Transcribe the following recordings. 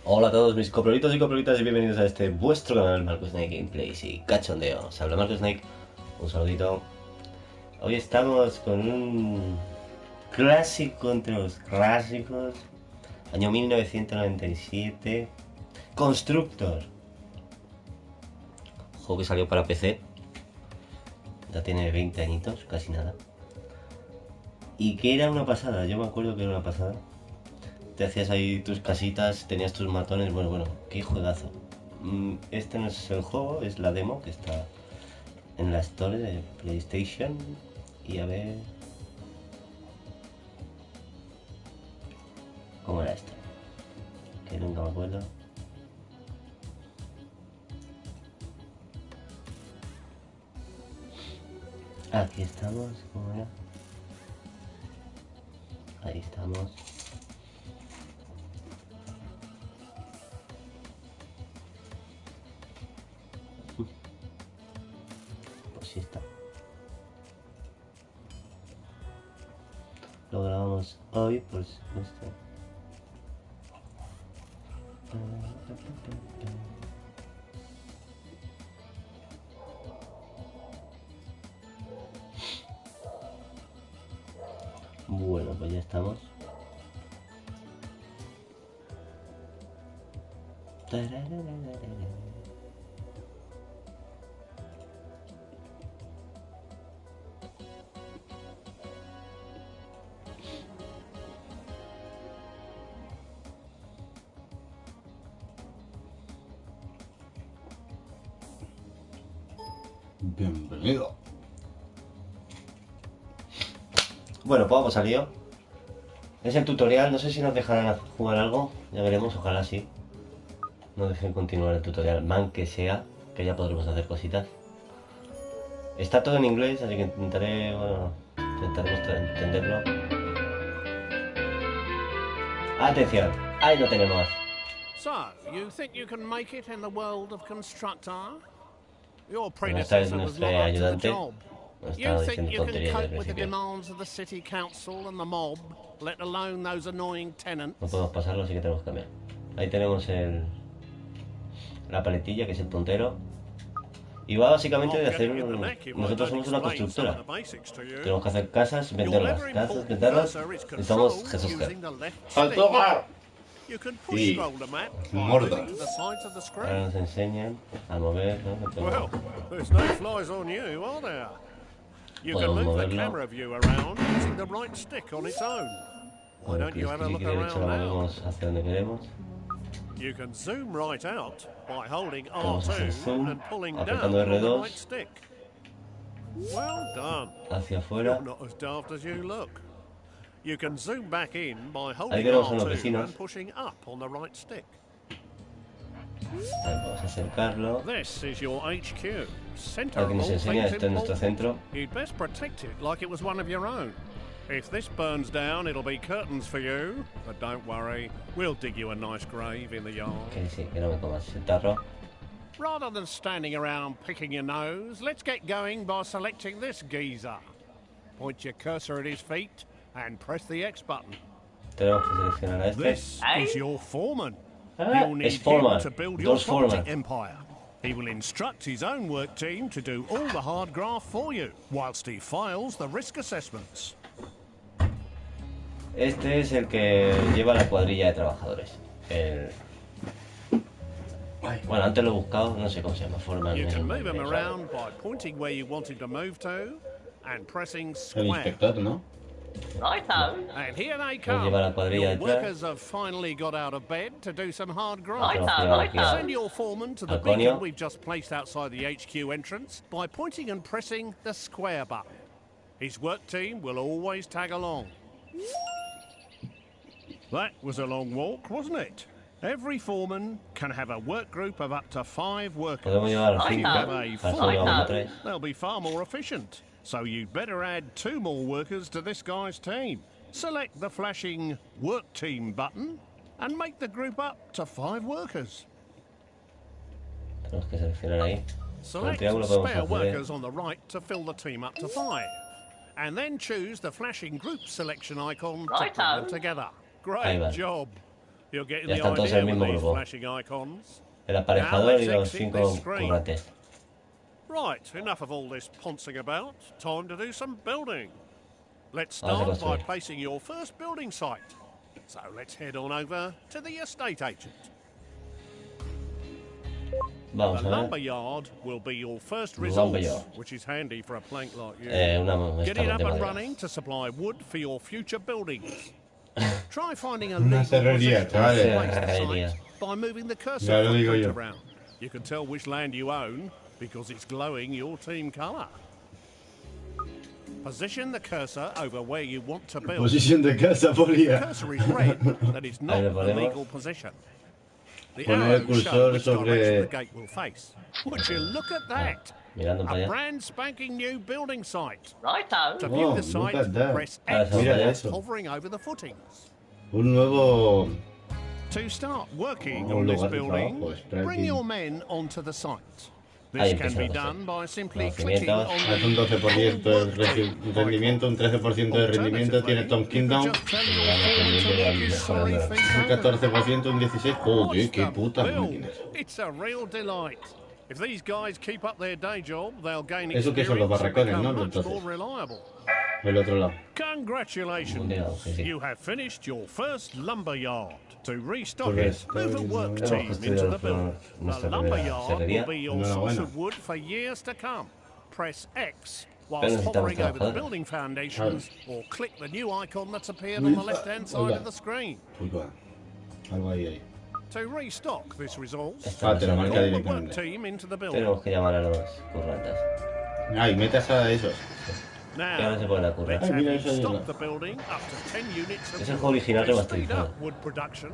Hola a todos mis coprolitos y coprolitas y bienvenidos a este vuestro canal Marcos Snake Gameplays y cachondeo. Os habla Marcos Snake, un saludito. Hoy estamos con un clásico entre los clásicos, año 1997, Constructor. Juego que salió para PC, ya tiene 20 añitos, casi nada. Y que era una pasada, yo me acuerdo que era una pasada. Te hacías ahí tus casitas, tenías tus matones, bueno, qué juegazo. Este no es el juego, es la demo que está en la store de PlayStation. Y a ver... ¿cómo era esto? Que nunca me acuerdo. Aquí estamos, ¿cómo era? Ahí estamos. Pues sí está. Lo grabamos hoy, por supuesto. Bueno, pues ya estamos. Bienvenido. Bueno, pues vamos al lío. Es el tutorial, no sé si nos dejarán jugar algo, ya veremos, ojalá sí. No dejen continuar el tutorial, man que sea, que ya podremos hacer cositas. Está todo en inglés, así que intentaremos entenderlo. Atención, ahí lo tenemos. So, you think you can make it in the world of Constructor? Your Bueno, esta es predecessor was nuestra not up to the ayudante. job. Nos You estaba think diciendo you can tonterías al cope with the principio. demands of the city council and the mob, let alone those annoying tenants? No podemos pasarlo, así que tenemos que cambiar. Ahí tenemos la paletilla, que es el puntero. Y va básicamente de hacer nosotros somos una constructora. Tenemos que hacer casas, venderlas. Casas, venderlas. Y somos Jesús Ger. ¡Saltoga! Sí. Morda. Ahora nos enseñan a mover, ¿no? Well, there's no flies on you, are there? You can Podemos move the moverlo. camera view around using the right stick on its own. Why Con el don't you have a clic look derecho around la now? movemos hacia donde queremos. You can zoom right out by holding Vamos a hacer R2 zoom, and pulling down apretando on the R2. right stick. Well done. Hacia You're afuera. not as daft as you look. You can zoom back in by Ahí holding tenemos a los R2 vecinos. and pushing up on the right stick. Ahí vamos a acercarlo. This is your HQ, center Aquí of nos all enseña, things este es nuestro important. centro. You'd best protect it like it was one of your own. If this burns down, it'll be curtains for you. But don't worry, we'll dig you a nice grave in the yard. Que sí, que no me comas el tarro. Rather than standing around picking your nose, let's get going by selecting this geezer. Point your cursor at his feet and press the X button. Tenemos que seleccionar a este. This is your foreman. Ah, You'll need es foreman. him to build your Dos property foreman. empire. He will instruct his own work team to do all the hard graft for you, whilst he files the risk assessments. Este es el que lleva la cuadrilla de trabajadores. Bueno, antes lo he buscado, no sé cómo se llama, Foreman. You es can el move him nombre, around by pointing where you want him to move to and pressing El square. inspector, ¿no? Righto. And here they Él come. lleva la cuadrilla Your detrás. workers have finally got out of bed to do some hard graft. Righto, righto. Send your foreman to the Al coño. beacon we've just placed outside the HQ entrance by pointing and pressing the square button. His work team will always tag along. That was a long walk, wasn't it? Every foreman can have a work group of up to 5 workers. Podemos llevar a If you 5. have a Para eso full llevamos a group, 3. they'll be far more efficient. So you'd better add 2 more workers to this guy's team. Select the flashing Work Team button and make the group up to 5 workers. Tenemos que seleccionar ahí. Select triángulo podemos spare acceder. workers on the right to fill the team up to 5. And then choose the flashing group selection icon to Righto. put them together. Ahí Great va. job. You're getting Ya the están todos en idea el with mismo these grupo. flashing icons. El aparejador y Now los let's exit 5 this screen. currantes. Right, enough of all this poncing about. Time to do some building. Let's Vamos a start by construir. placing your first building site. So let's head on over to the estate agent. Vamos The a ver. lumberyard will be your first resource, Lumberyard. which is handy for a plank like you. Una Get esta it up de and madera. running to supply wood for your future buildings. Try finding a Una legal serrería, position to chavales. place the Serrería. site by moving the cursor Ya lo digo footprint yo. around. You can tell which land you own because it's glowing your team colour. Position the cursor over where you want to build. Posición de casa, The Polia. cursor is red, that is not Ahí lo the ponemos. legal position. The Poner el arrows show cursor which sobre- direction the gate will face. Would you look at that? Mirando para A allá. brand spanking new building site. Righto. To view Oh, the look site, at that. press Ah, X, eso, Mira vaya. eso. hovering over the footings. Un nuevo... To start working Un on this lugar de building, trabajo, spreading. bring your men onto the site. Ahí This can empieza be la cosa. done by simply Los clicking on cimientos. Hace un the 12% de Work rendimiento, un 13% de rendimiento tiene Tom Kingdom, un 14%, un 16%. Joder, qué putas máquinas. It's a real delight. If these guys keep up their day job, they'll gain Eso que son los experience and barracones, become ¿no? much Entonces. more reliable. El otro lado. Congratulations! Mundial, sí, sí. You have finished your first lumber yard. To restock Pues, it, move a work hemos team construido into the nuestra building. The lumber primera yard serrería. will be your source Enhorabuena. of wood for years to come. Press X Pero whilst necesitamos hovering over the trabajadores. building foundations, or click the new icon that's appeared on the left-hand side of the screen. Uy, va. Algo ahí. To restock this resource, Esta Ah, te lo no marca será. pull the work directamente. team into the building. Tenemos que llamar a los currantes. Ay, metas a esos. Que ahora se Now, pueden currar. let's Ay, have mira, you eso es stock la- the building up to 10 units of Es el wood. juego original To speed remasterizado. up wood production,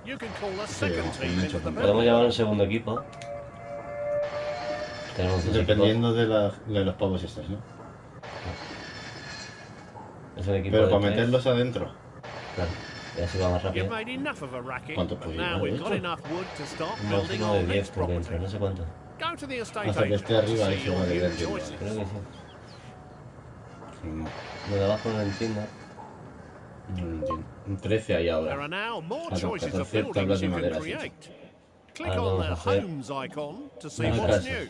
you can call a second Sí, team han hecho into the con- Podemos building. llamar a un segundo equipo. Tenemos dos Dependiendo equipos. de los pavos estos, ¿no? Es un equipo Pero de para tres. meterlos adentro. Claro. Y así va más rápido. You've made enough of a racket, ¿Cuánto but puede now llevar we've esto? got enough wood to start Un building máximo de our 10 next por dentro, property. no sé cuánto. Go to the estate Hasta que agent esté arriba, to ahí see se your va de new dentro. choices. Creo que sí. No, Lo de abajo no lo entiendo. no lo entiendo. Un 13 ahí There ahora. are now more Ah, no, choices of 14 tablas buildings de you can madera, sí. create. Click Ahora on vamos a the hacer homes icon to see unas what's casas. new.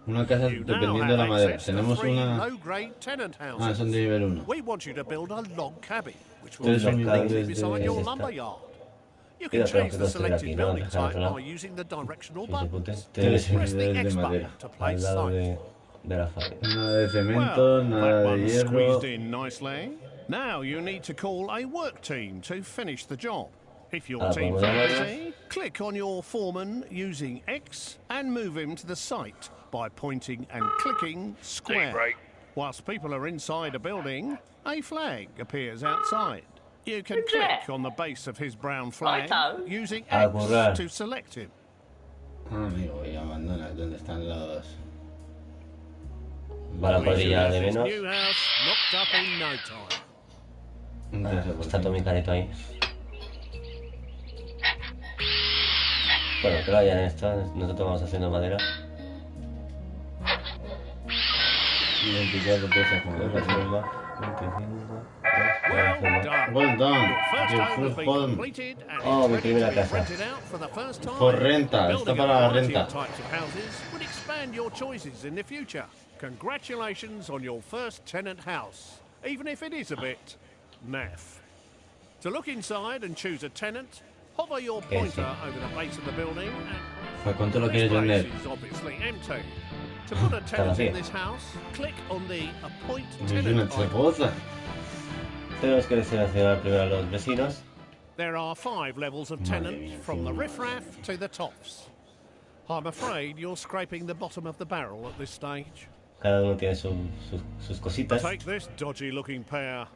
Una casa You now dependiendo de have la madera. access to Tenemos 3 una... low-grade tenant Ah, houses. son de nivel 1. We want you to build a log cabin, which will Tres be unidades located de beside your esta. lumber yard. You Y can lo tenemos change que the construir aquí, selected ¿no? building Dejar al type otro lado. by using the directional Si se pute. buttons. Tres Press the unidades de X madera. button to Al place lado site. de la fábrica. Nada de cemento, Well, nada that de one's hierro. squeezed in nicely. Now you need to call a work team to finish the job. If your Ahora team's podemos not llamarlos. busy, click on your foreman using X and move him to the site by pointing and clicking square. Whilst people are inside a building, a flag appears outside. You can click on the base of his brown flag Righto. using A X currar. to select him. Ah, amigo, y abandona. ¿Dónde están los...? Va la We should cuadrilla have de this menos. new house knocked up in no time. Un Ah, 13%. está todo mi careto ahí. Bueno, que lo hayan esto. Nosotros vamos haciendo madera. 24 piezas como Creo que hacemos más. 25. Well done. Well done. Your first Your home has first been home. completed and Oh, is mi ready primera to be casa. rented out for the first time. Por renta, Building está a para la variety renta. of types of houses would expand your choices in the future. Congratulations on your first tenant house, even if it is a bit naff. To look inside and choose a tenant, hover your pointer over the base of the building and ¿Para cuánto lo this quieres place vender? is obviously empty. To put a tenant in this house, click on the Appoint Es una Tenant icon. chapoza. Tenemos que seleccionar primero a los vecinos. There are 5 levels of Madre tenant, mía, from the sí. riffraff to the tops. I'm afraid you're scraping the bottom of the barrel at this stage. Cada uno tiene sus cositas. Take this dodgy-looking pair.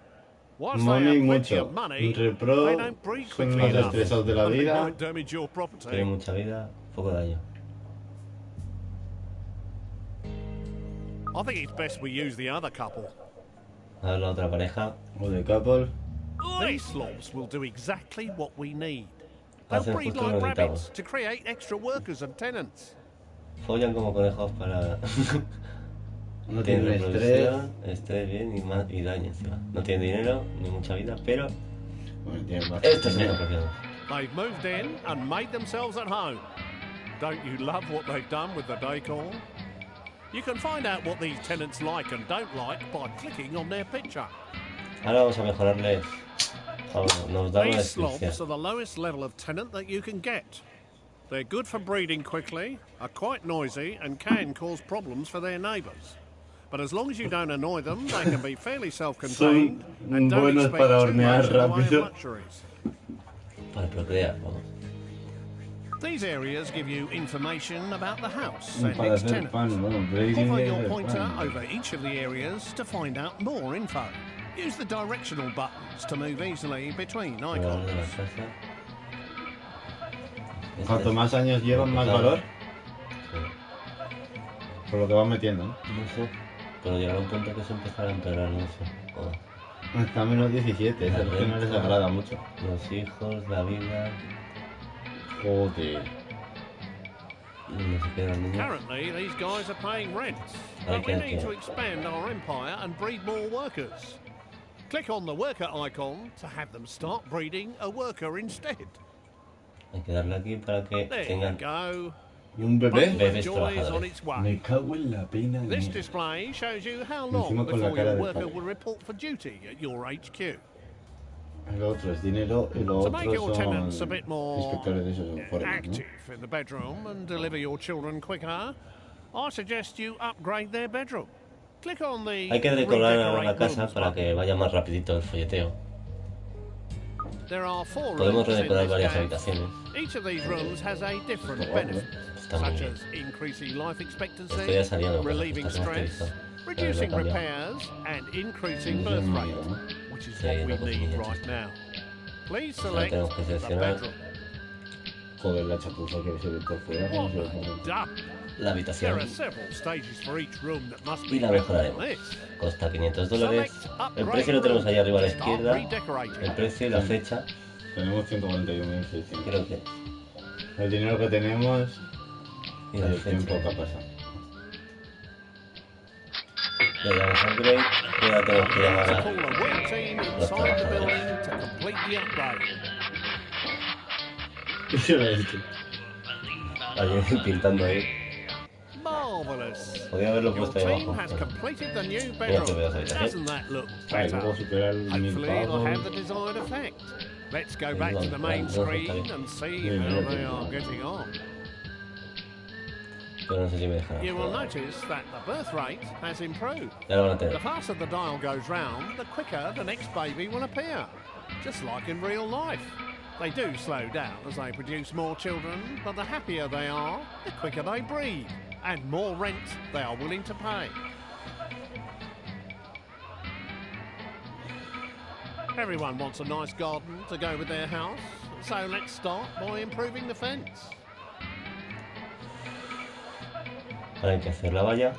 Whilst Money they have plenty mucho. of money, Entre pro, they don't breed son quickly más enough, estresados de la and they vida. might damage your property. Tiene mucha vida, poco daño. I think it's best we use the other couple. A ver la otra pareja. O de couple. These slobs will do exactly what we need. They'll Hacen breed justo like lo que rabbits necesitamos. to create extra workers and tenants. follan como conejos para... No tienen tiene estrés. reproducción, estrés bien y daño encima. No tiene dinero ni mucha vida, pero Bueno, tiene más. esto es una propiedad. They've moved in and made themselves at home. Don't you love what they've done with the decor? You can find out what these tenants like and don't like by clicking on their picture. Ahora vamos a mejorarles. Nos da una These descripción. slobs are the lowest level of tenant that you can get. They're good for breeding quickly, are quite noisy, and can cause problems for their neighbours. But as long as you don't annoy them, they can be fairly self-contained and don't buenos expect para too hornear much in the way of rápido. luxuries. Para procrear, vamos. These areas give you information about the house and Para its hacer tenants. pan, bueno, braiding Hover es your el pointer pan. over each of the areas to find out more info. Use the directional buttons to move easily between Voy a hablar de la icons. casa. Cuanto más años llevan, más valor. Sí. Por lo que van metiendo, ¿no? No sé, pero llegará un punto que se empezará a empeorar, no sé. Oh, Está a menos 17, eso es que no les agrada mucho. los hijos, la vida, Joder. no se quedan niños. Currently, these guys are paying rents, Hay but we que need to hacer. expand our empire and breed more workers. Click on the worker icon to have them start breeding a worker instead. Hay que darle aquí para que There you tengan go. ¿Y un bebé? Bundle of Bebés joy is on trabajadores. its way. Me cago en la pena. This display shows you how Encima long con la before cara your del worker padre. will report for duty at your HQ. El otro es dinero y lo To otro make your tenants a son bit more inspectores de esos informes, ¿no? active in the bedroom and deliver your children quicker, I suggest you upgrade their bedroom. Click on the Hay que decorar la redecorate casa rooms para button. que vaya más rapidito el folleteo. There are 4 Podemos rooms in redecorar this varias gaff. habitaciones. Each of these rooms has a different Está guapo, benefit, Está muy such bien. as increasing life expectancy, Esto ya salía, ¿no? relieving Está stress, remasterizado. reducing Lo he cambiado. repairs, and increasing Eso birth es rate, mío, ¿no? which is Sí, what una we need cocinilla. right now. Please Ahora select tenemos que the seleccionar bedroom. Joder, la chapuza que se ve por fuera. ¿Cómo se ve por What a dentro? dump. La There habitación are several stages for each room that must y be la built mejoraremos. on this. Costa $500. Select El precio lo tenemos ahí arriba a la Start izquierda. redecorating. El precio y la fecha. Tenemos 141.600. Creo que. El dinero que tenemos Y y la el tiempo fecha. que ha pasado. Le damos upgrade y ahora tenemos que llamar To a call a work team inside the building to complete the upgrade. ¿Qué será esto? alguien pintando ahí. Marvelous. Podría haberlo Your puesto ahí team abajo. has completed the new Mira que veo esa bedroom. habitación. Doesn't that look Vale, luego better? superar el 1000 Hopefully it'll have the pavos. desired effect. Let's go back to the main screen and see how they are getting on. Pero no sé si me dejará. You will notice that the birth rate has improved. Ya lo van a The tener. faster the dial goes round, the quicker the next baby will appear. Just like in real life. They do slow down as they produce more children, but the happier they are, the quicker they breed, and more rent they are willing to pay. Everyone wants a nice garden to go with their house, so let's start by improving the fence. Ahora hay que hacer la valla.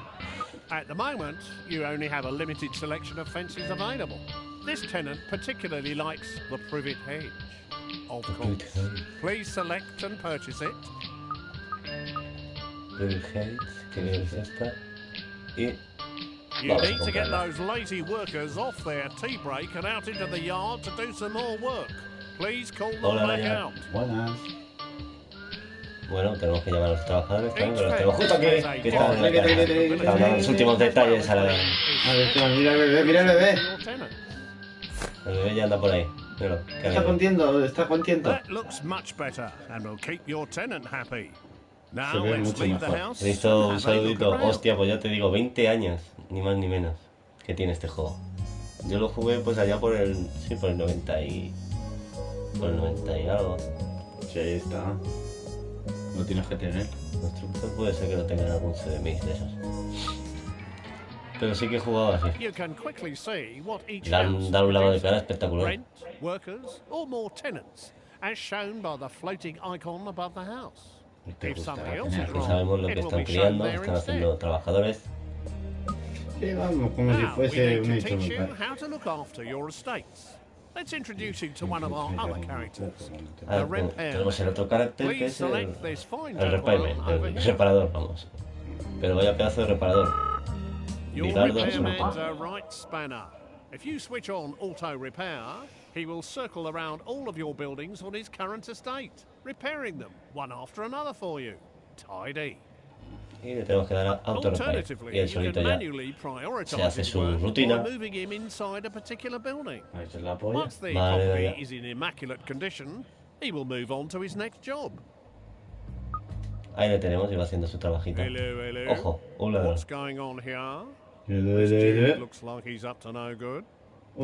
At the moment, you only have a limited selection of fences available. This tenant particularly likes the privet hedge. Of course. Please select and purchase it. Bill Gates, que es esta. Y You vamos a need to get comprarla. those lazy workers off their tea break and out into the yard to do some more work. Please call them Hola, back Raya. out. Buenas. Bueno, tenemos que llamar a los trabajadores también, Each pero los tenemos fence justo aquí, has a que están en la different casa. ability Están dando los últimos detalles a la... as well A ver, as espera, mira el bebé, mira el bebé. your tenant. El bebé ya anda por ahí. Míralo, qué Está alegre. contento, está contento. That looks much better and will keep your tenant happy. Se Now ve let's mucho leave the mejor. house He visto and un have a look saludito. around. Hostia, pues ya te digo, 20 años, ni más ni menos, que tiene este juego. Yo lo jugué pues allá por el... Sí, por el 90 y... Por el 90 y algo. Sí, ahí está. Lo tienes que tener. Constructor puede ser que lo tenga en algún CD-Mix de esos. Pero sí que he jugado así. You can quickly see what each Le han house dado un lavado de produces. cara espectacular. Rent, workers, or more tenants, as shown by the floating icon above the house. Te If gustará something else tener. is Aquí wrong, sabemos lo it que will están be shown criando, there están instead. haciendo trabajadores. Sí, vamos, como si Now we fuese need un to hecho teach you local. how to look after your estates. Let's introduce you to one of our other characters. Ah, tenemos el otro carácter que Please es el select this fine repairman, gentleman over el here. reparador, vamos. Pero vaya pedazo de reparador. Your Bilardo, repairman's a right spanner. If you switch on auto repair, he will circle around all of your buildings on his current estate, repairing them one after another for you. Tidy. y le tenemos que dar a auto repair. Y Alternatively, él you solito can ya manually se prioritize hace his su work rutina. by moving him inside a particular building. Ahí está la polla. Once the Vale, property ya. is in immaculate condition, he will move on to his next job. Ahí le tenemos y va haciendo su trabajito. Hello, hello. Ojo, un ladrón. What's going on here? Uy, This dude looks like he's up to no good.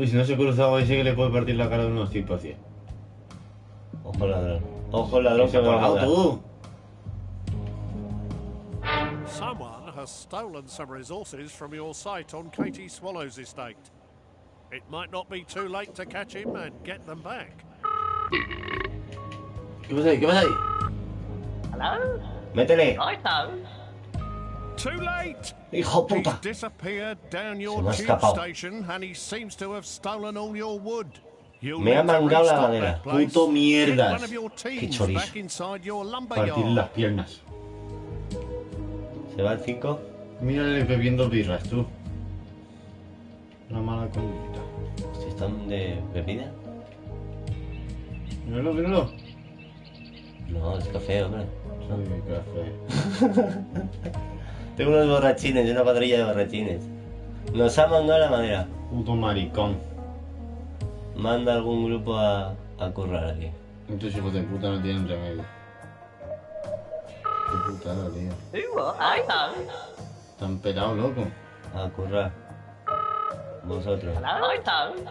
si no se cruza hoy sí que le puede partir la cara de unos tipos, tío. Ojo ladrón. Ojo ladrón Se que ha me va a colgado matar. tú. Someone has stolen some resources from your site on Katie Swallow's estate. It might not be too late to catch him and get them back. ¿Qué pasa ahí? ¿Qué pasa ahí? Hello? ¡Métele! Righto. Too late! ¡Hijo He's puta! disappeared down Se your me ha tube escapado. station and he seems to have stolen all your wood. You'll Me ha need to mangado la restock madera. that place. Puto mierdas. Get one of your teams chorizo. back inside your lumber Partir yard. las piernas. Se va el 5. Mírale bebiendo birras, tú. Una mala conducta. Si están de bebida. Míralo, míralo. No, es café, hombre. Ay, qué café. Tengo unos borrachines, una cuadrilla de borrachines. Nos ha mandado la madera. Puto maricón. Manda algún grupo a currar aquí. Estos hijos de puta no tienen remedio. Qué putada, tío. Who what? Righto. Están pelados, loco. A currar. Vosotros. Hello? Righto.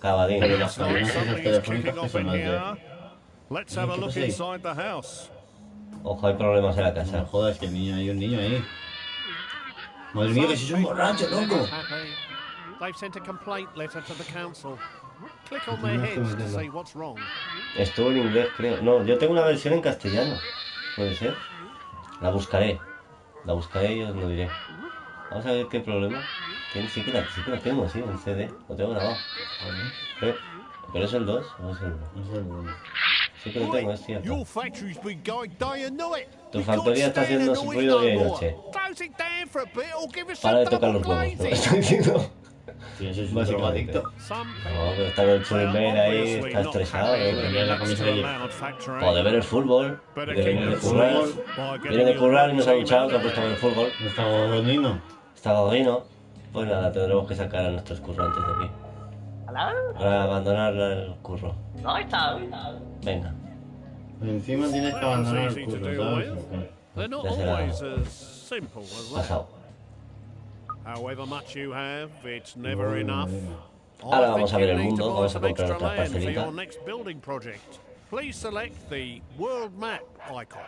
Cabadín. Pero las So cadenas esas somebody's telefónicas kicking que off son in las de... here. Let's have a ¿Qué look pasa ahí? inside the house. Ojo, hay problemas en la No me casa. jodas, que el niño hay un niño ahí. Madre mía, que si es un borracho, loco. They've sent a complaint letter to the council. Click on their heads to see what's wrong. Estuvo en inglés, creo. No, yo tengo una versión en castellano. ¿Puede ser? La buscaré. La buscaré y os lo diré. Vamos a ver qué problema. Sí que la tengo, sí, en CD. Lo tengo grabado. ¿Pero es el 2 o es el 1? No sé, bueno. Sí que lo tengo, es cierto. Your factory's been going day and night. Tu We factoría can't está stand haciendo the su noise ruido no día y more. noche. Close it down for a bit or give us Para some de tocar double los huevos. ¿No lo glazing. estoy diciendo? Sí, ese es un Básicamente. drogadicto. Some No, pero está con el churimbel ahí, está estresado. Mira la camisa que lleva. O de ver el fútbol. Better De keep venir de the currar. fools by getting Viene de your currar y no se ha team duchado, out que ha of puesto a ver el there. fútbol. ¿No está gordino? Está gordino. Pues nada, tendremos que sacar a nuestros currantes de aquí. Hello? Para abandonar el curro. Righto. Venga. Encima tienes que That was abandonar easy el to curro, deal ¿sabes? with. They're not Ya será always as simple as that. pasado. However much you have, it's never enough. Ahora vamos a ver el You need mundo, to buy vamos a some comprar extra otra land for parcelita. your next building project. Please select the world map icon.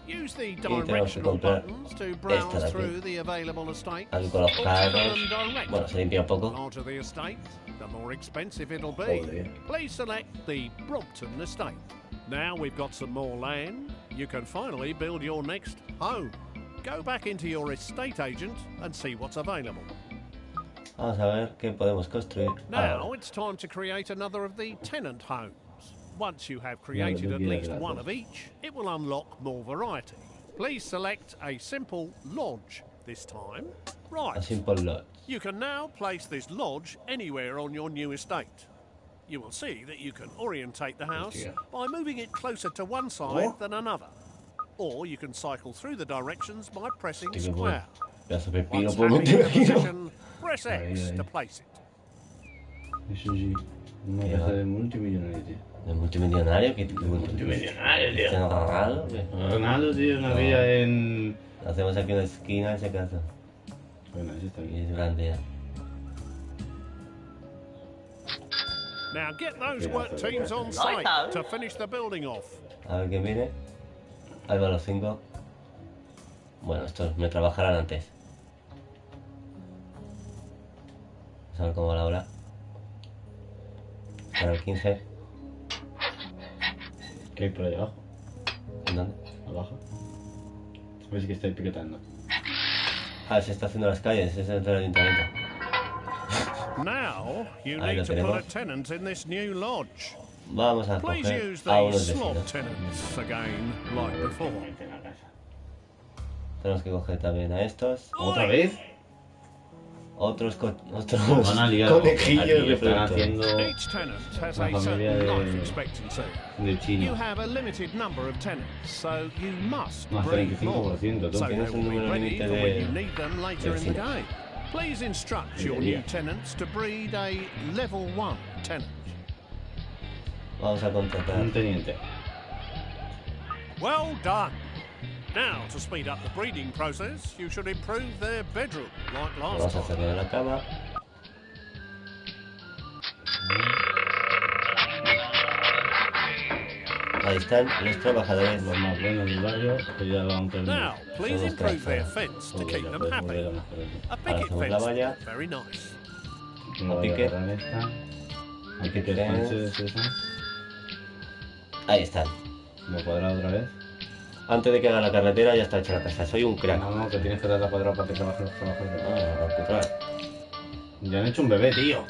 Use the tenemos que directional comprar buttons to esta de browse aquí. through the available estates. Aquí con los or carros. follow them directly. Bueno, se limpia un The poco. larger the estate, the more expensive it'll be. Joder. Please select the Brompton estate. Now we've got some more land, you can finally build your next home. Go back into your estate agent and see what's available. Vamos a ver qué podemos construir. Now Ahora. it's time to create another of the tenant homes. Once you have lo created que at quieras, least one gracias. of each, it will unlock more variety. Please select a simple lodge this time. Right. A simple lot. You can now place this lodge anywhere on your new estate. You will see that you can orientate the house Hostia. by moving it closer to one side Oh. than another. Or you can cycle through the directions by pressing Hostia, qué square. Pedazo de pepino Once puedo happy meter with the aquí, ¿no? position, press Ahí, X ahí. to place it. Eso sí. Una Qué casa va. de multimillonario, tío. ¿De multimillonario? ¿Qué Multimillonario, tío. ¿Está raro? Ronaldo, tío, una vida en... Hacemos aquí una esquina, ese caso. Bueno, ese está Y bien. es grande ya. Now get those Yeah, work that's teams okay. on site Righto. to finish the building off. A ver quién viene. Ahí van los 5. Bueno, estos me trabajarán antes. Vamos a ver cómo va la hora. Para el 15. ¿Qué hay por ahí abajo? ¿En dónde? Abajo. A ver si que estáis piquetando. Ah, se está haciendo las calles, ese es el del ayuntamiento. Now you Ahí lo need to put a tenemos. tenant in this new lodge. Vamos a Please coger use a unos these slot vecinos. tenants again, like before. Tenemos que coger también a estos. ¿Otra vez? Otros Van a liar. conejillos Aquí de están pronto. haciendo Each tenant has La a familia certain de- life expectancy. de You chino. have a limited number of tenants, so you must Más breed more. 35%, tú. So they Tienes un will be número ready límite for de- when you need them later in the vecinos. game. Please instruct your Debería. new tenants to breed a level 1 tenant. Vamos a contratar. Un teniente. Well done. Now, to speed up the breeding process, you should improve their bedroom like last Vamos a time. hacerlo de la cama. Ahí están los trabajadores. Los más buenos del barrio, que ya lo han terminado. Now, please Somos improve their gracias. fence to Joder, keep ya them puedes happy. mover a más cosas. A Ahora picket hacemos la fence, valla. very nice. No voy a pique. agarrar esta. Aquí que te tenemos. fences esa. Ahí están. Lo cuadrado otra vez. Antes de que haga la carretera ya está hecha la casa. Soy un crack. No, no, que tienes que dar la cuadrada para que trabajen los trabajadores. Ah, para currar. Ya han hecho un bebé, tío.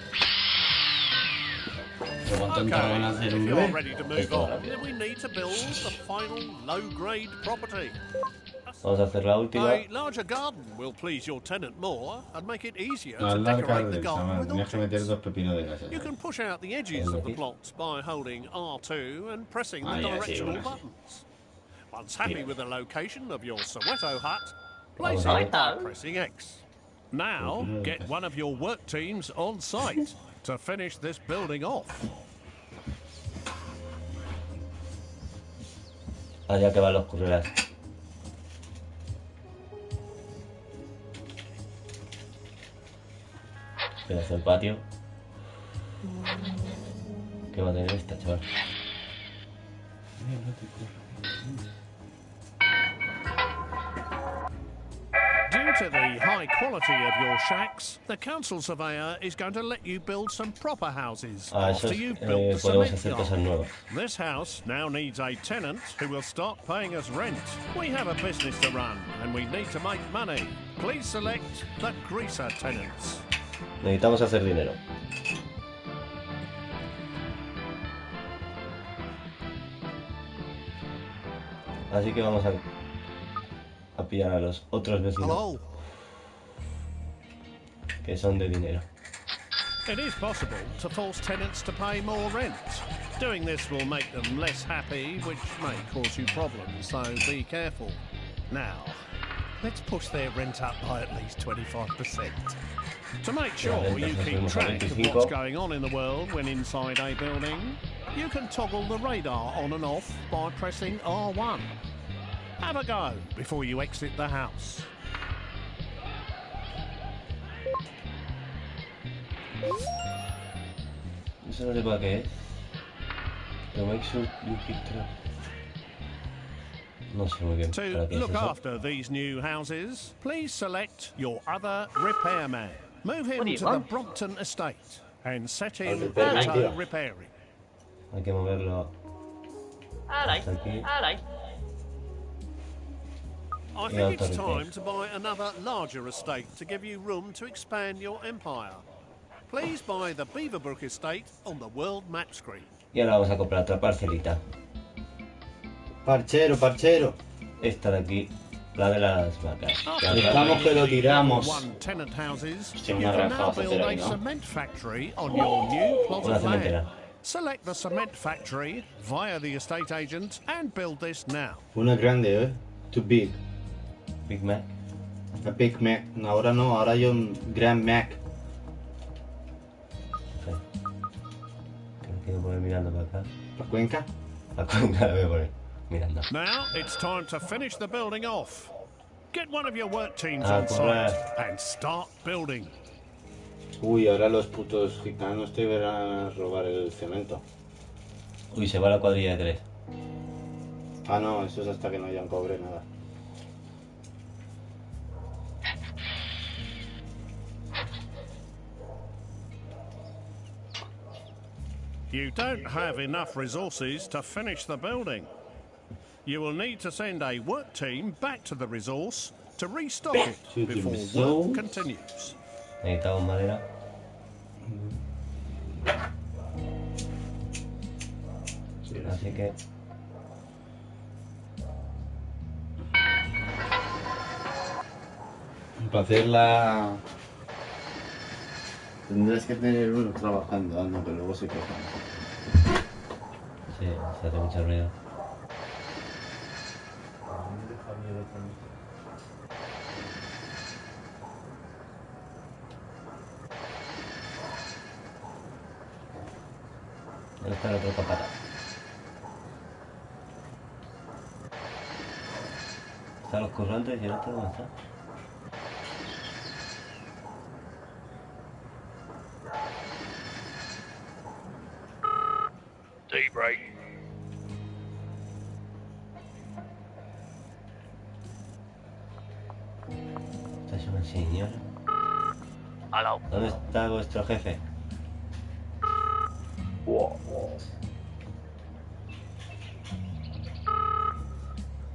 ¿Pero cuánto Okay, tardan en hacer un if you're bebé? ready to move Esto on, rápido. then we need to build the final low-grade property. Vamos a hacer la última. A larger garden will please your tenant more and make it easier to Al largar decorate the del garden chaval, with tenías que meter objects. dos pepinos de casa. You can push out the edges of the plots by holding R2 and pressing the Ah, yeah, sí, directional bueno, sí. buttons. Once happy Yeah. with the location of your Soweto hut, place Vamos a it by ver. pressing X. Now, get one of your work teams on site to finish this building off. Allá que van los currelas. Pedazo del patio. ¿Qué va a tener esta, chaval? Due to the high quality of your shacks, the council surveyor is going to let you build some proper houses Ah, eso after es, you've built the podemos cement hacer yard. cosas nuevas. This house now needs a tenant who will start paying us rent. We have a business to run and we need to make money. Please select the greaser tenants. Necesitamos hacer dinero. Así que vamos a pillar a los otros vecinos Hello. que son de dinero. It is possible to force tenants to pay more rent. Doing this will make them less happy, which may cause you problems, so be careful. Now, let's push their rent up by at least 25%. To make sure you keep track of what's going on in the world when inside a building, you can toggle the radar on and off by pressing R1. Have a go before you exit the house. Eso no sé para qué es. Pero make sure you keep track. No sé muy bien To para qué es look eso. after these new houses, please select your other repairman. Move him What do you to the want? Brompton estate and set him repairing, auto tío. repairing. Hay que moverlo. Hello. Hasta aquí. Hello. I Yeah, think it's auto repair. time to buy another larger estate to give you room to expand your empire. Please buy the Beaverbrook estate on the world map screen. Y ahora vamos a comprar otra parcelita. Parchero, parchero. Esta de aquí, la de las vacas. After Estamos que lo building tiramos. level 1 tenant houses, Hostia, you una can granja now vas a build hacer a ahí, ¿no? cement factory on your new plot Una of land. cementera. Select the cement factory via the estate agent and build this now. Una grande, ¿eh? Too big. Big Mac. A Big Mac. No, ahora no, ahora hay un Grand Mac. Sí. Que me quiero poner mirando para acá. ¿La cuenca? La cuenca la voy a poner mirando. Now it's time to finish the building off. Get one of your work teams Ah, on site correcto. and start building. Uy, ahora los putos gitanos te verán a robar el cemento. Uy, se va la cuadrilla de 3. Ah, no, eso es hasta que no hayan cobre, nada. You don't have enough resources to finish the building. You will need to send a work team back to the resource to restock it To the before resource. work continues. Necesitamos madera. Así que... Para hacerla... Tendrás que tener uno trabajando, anda, que luego se quejan. Sí, se hace mucho ruido. ¿Dónde está el otro capata? ¿Están los currantes y el otro dónde está? Deep-break. Esta es una señora. Hello. ¿Dónde está vuestro jefe?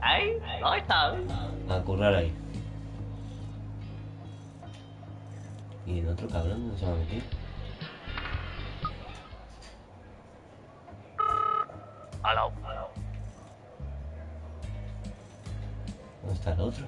Hey, righto. A currar ahí. ¿Y el otro cabrón dónde se va a meter? Hello. ¿Dónde está el otro?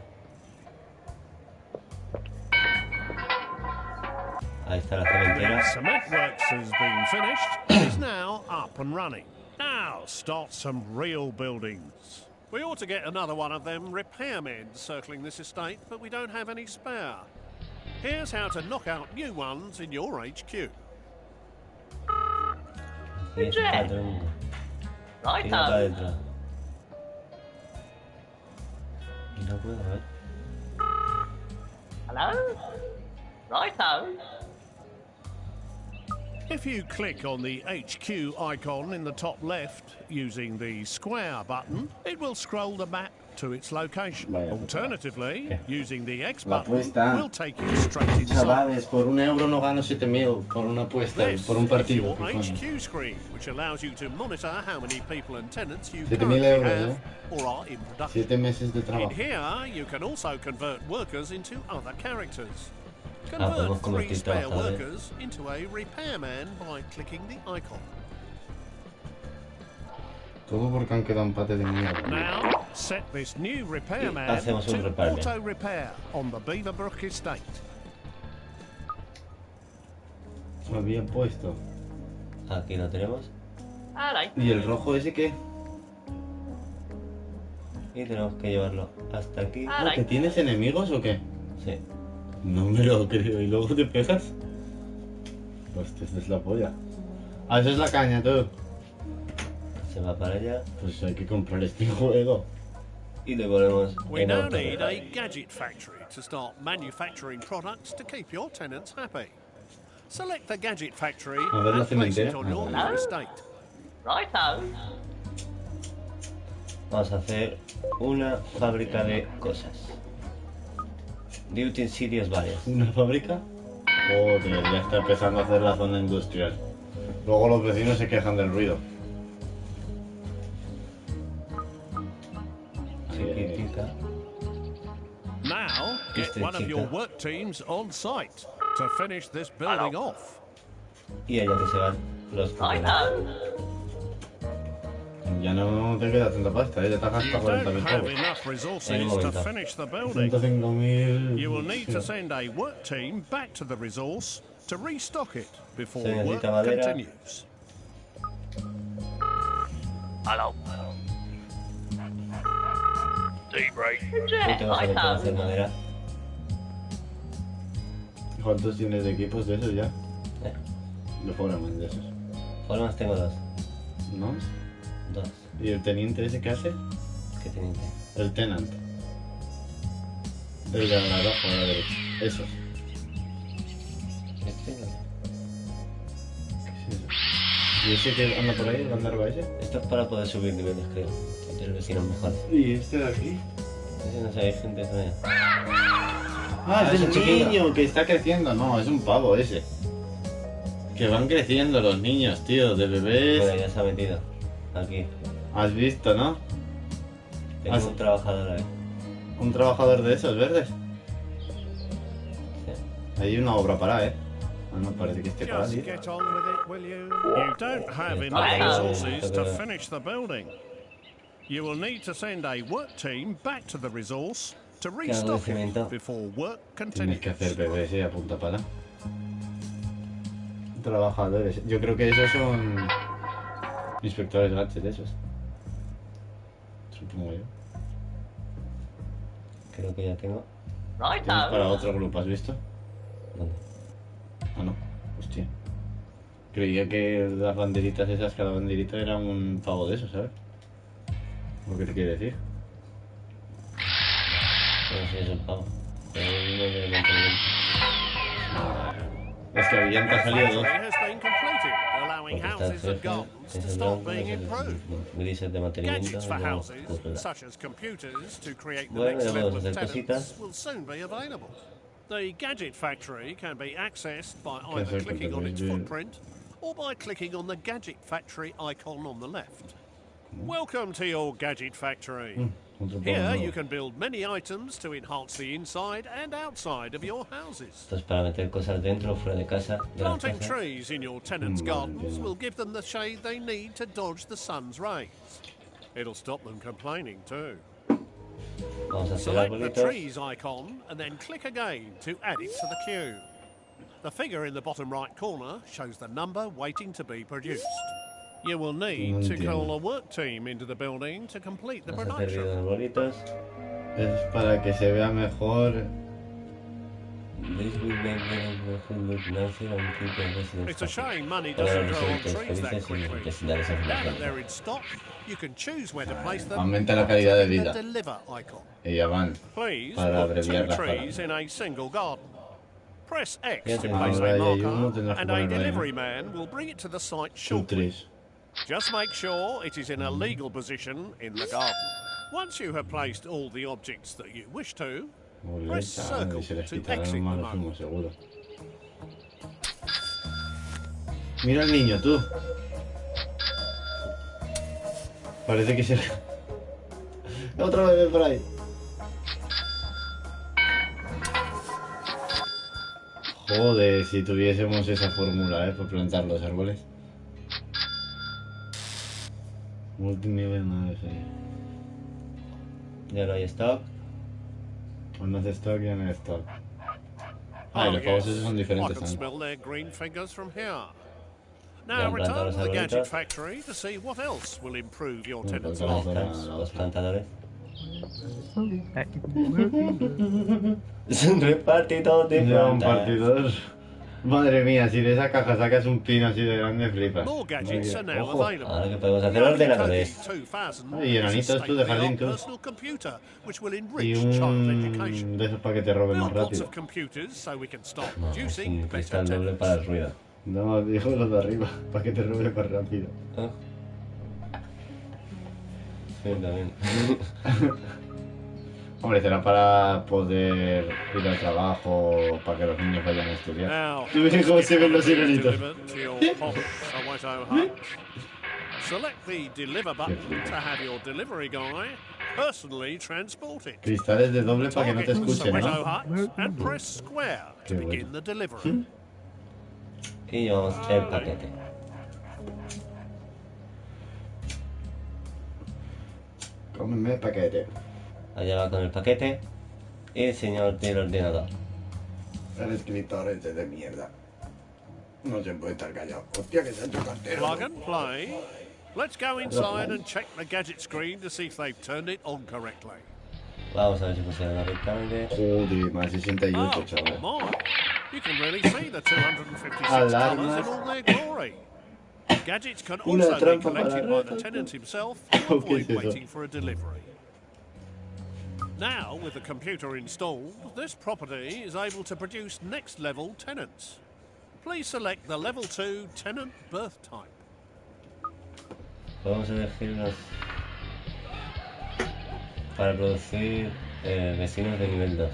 Ahí está la The cementera. cement works has been finished and is now up and running. Now start some real buildings. We ought to get another one of them repairmen circling this estate, but we don't have any spare. Here's how to knock out new ones in your HQ. Y está todo el mundo. Tira para Righto. adentro. Y no puedo ver. Hello? Righto. If you click on the HQ icon in the top left using the square button, it will scroll the map to its location. Vaya, Alternatively, using the X La button apuesta. will take you straight inside. Chavales, por €1 no gano 7.000 por una apuesta, This por un is partido. your ¿Qué coño? HQ screen, which allows you to monitor how many people and tenants you 7.000 currently euros, have or are in production. 7 meses de In trabajo. here, you can also convert workers into other characters. podemos Convert 3 convertir spare trabajadores. workers into a repairman by clicking the icon. Todo porque han quedado empate de mierda. Now, set this new repairman hacemos un to repairman. auto repair on the Beaverbrook estate. Lo había puesto. Aquí lo tenemos. Hello. ¿Y el rojo ese qué? Y tenemos que llevarlo hasta aquí. Hello. ¿Que tienes enemigos o qué? Sí. No me lo creo. ¿Y luego te pegas? Hostia, esta es la polla. Ah, esa es la caña, tú. Se va para allá. Pues hay que comprar este juego. Y le ponemos We en now auto. need a gadget factory to start manufacturing products to keep your tenants happy. Select the gadget factory A ver la and place it cementera. on your Ah, new vale. estate. Righto. Vamos a hacer una fábrica de cosas. De utensilios varios. ¿Una fábrica? Joder, ya está empezando a hacer la zona industrial. Luego los vecinos se quejan del ruido. Chiquitica. Now, get Este one of your chica. work teams on site to finish this building off. Y allá que se van los cuberos. Righto. Ya no te queda tanta pasta, ya te has You gastado don't 40.000 have pavos. enough resources En un to momento. finish the building. 105.000. You will need to send a work team back to the resource to restock it before Se work necesita madera. continues. Hello. Deep-break. Y tengo que meter a hacer madera. ¿Cuántos tienes de equipos de esos ya? ¿Eh? De Foreman de esos. Formas tengo dos. ¿No? Dos. ¿Y el teniente ese qué hace? ¿Qué teniente? El tenant. El de abajo a la derecha. Esos. Este no. ¿Qué es eso? ¿Y ese que anda por ahí, el andar ese? Esto es para poder subir niveles, creo. Y el vecino mejor. ¿Y este de aquí? Ese no sabe gente todavía. Ah, es es el un chiquillo. niño que está creciendo. No, es un pavo ese. Que van creciendo los niños, tío, de bebés. Bueno, ya se ha metido. Aquí. Has visto, ¿no? Tengo un trabajador ahí. Un trabajador de esos verdes. Sí. Hay una obra para, ¿eh? Ah, no, parece que esté para Just ti. get on with it, will you? You don't have enough resources to finish the building. You will need to send a work team back to the resource to restock it before work Tienes que hacer continues. PVC a punta pala. Trabajadores. Yo creo que esos son inspectores gadgets, esos. Supongo yo. Creo que ya tengo. Right Tienes para out. otro grupo, ¿has visto? ¿Dónde? Ah, no. Hostia. Creía que las banderitas esas, cada banderita era un pavo de eso, ¿sabes? ¿Lo que te quiere decir? No sé si es el pavo. Pero uno de mantenimiento. Es que habían The salido dos. factory has been completed, allowing Porque está el houses and jefe, gardens es to el start blanco, being es el improved. grises de mantenimiento. Gadgets for y luego houses, cúpula. such as computers to create the Bueno, next ya level podemos of hacer tenants, cositas. will soon be available. The gadget factory can be accessed by ¿Qué either hacer? clicking on its Porque- footprint or by clicking on the gadget factory icon on the left. Welcome to your gadget factory. Otro pavo Here nuevo. you can build many items to enhance the inside and outside of your houses. Esto es para meter cosas dentro o fuera de casa. De las Planting casas. trees in your tenants' Mm, gardens yeah. will give them the shade they need to dodge the sun's rays. It'll stop them complaining too. Vamos a hacer Select the arbolitos. trees icon and then click again to add it to the queue. The figure in the bottom right corner shows the number waiting to be produced. You will need to call a work team into the building to complete the Vamos a hacer vídeos de production. arbolitos. Es para que se vea mejor. This will make the food look nicer and keep the residents It's a happy. shame money Para doesn't los grow on residentes trees that felices y quickly. necesidades Now that afirmaciones. they're in stock, you can choose where to place them. Aumenta la calidad de by clicking vida. the deliver icon. Y ya van. Please Para put abreviar 2 las trees palabras. in a single garden. Press X Ya to tengo. place Ahora a ya hay uno, marker, tendrás que and a ponerlo ahí, ¿no? delivery man will bring it to the site Two shortly. trees. Just make sure it is in a legal position in the garden. Once you have placed all the objects that you wish to, Vuelta, y se les quitarán malos humos, seguro. Mira al niño, tú. Parece que se... Otra vez por ahí. Joder, si tuviésemos esa fórmula, por plantar los árboles. Multinivel, nada de eso. Ya no hay stock. Pues no hace stock, ya no hay stock. Ah, y oh los pavos yes, esos son I diferentes can también. smell their green fingers from here. Ya Now han plantado return los to the gadget arbolitos. factory to see what else will improve your Bueno, tenants' pues vamos lives. a- Los plantadores. Es un repartidor de Ya, un plantas. partidor. Madre mía, si de esa caja sacas un pino así de grande, flipas. More gadgets are now Ojo. available. Ahora que podemos hacer ordenadores. Ay, enanitos tú de jardín, tú. personal computer, which will Y enrich child education. un de esos para que te roben más Build lots rápido. of computers so we can stop No, producing sin better cristal doble para el tenants. ruido. No, dijo los de arriba, para que te roben más rápido. Ah. Sí, también. Hombre, será para poder ir al trabajo, para que los niños vayan a estudiar. Now, Tú ves cómo se ven los delivered sirenitos. to your posh Soweto hut. Select the deliver button to have your delivery guy personally transport it. Cristales de doble para que no te Target escuchen, Soweto ¿no? hut and press square to Qué begin bueno. the delivery. Y llevamos el paquete. Cómeme paquete. Allá va con el paquete. Y el señor del ordenador. El escritor ese de mierda. No se puede estar callado. Hostia, que se ha hecho cartero. Plug and play. Let's go inside and check the gadget screen to see if they've turned it on correctly. Vamos a ver si funciona correctamente. Joder, más 68, Oh, chaval. my. You can really see the 256 Alarmas. colours in all their glory. Gadgets can Una also be trampa para collected by the ratas. tenant himself ¿Qué to es avoid eso? waiting for a delivery. Now, with the computer installed, this property is able to produce next level tenants. Please select the level 2 tenant birth type. Podemos elegir los... para producir vecinos de nivel 2.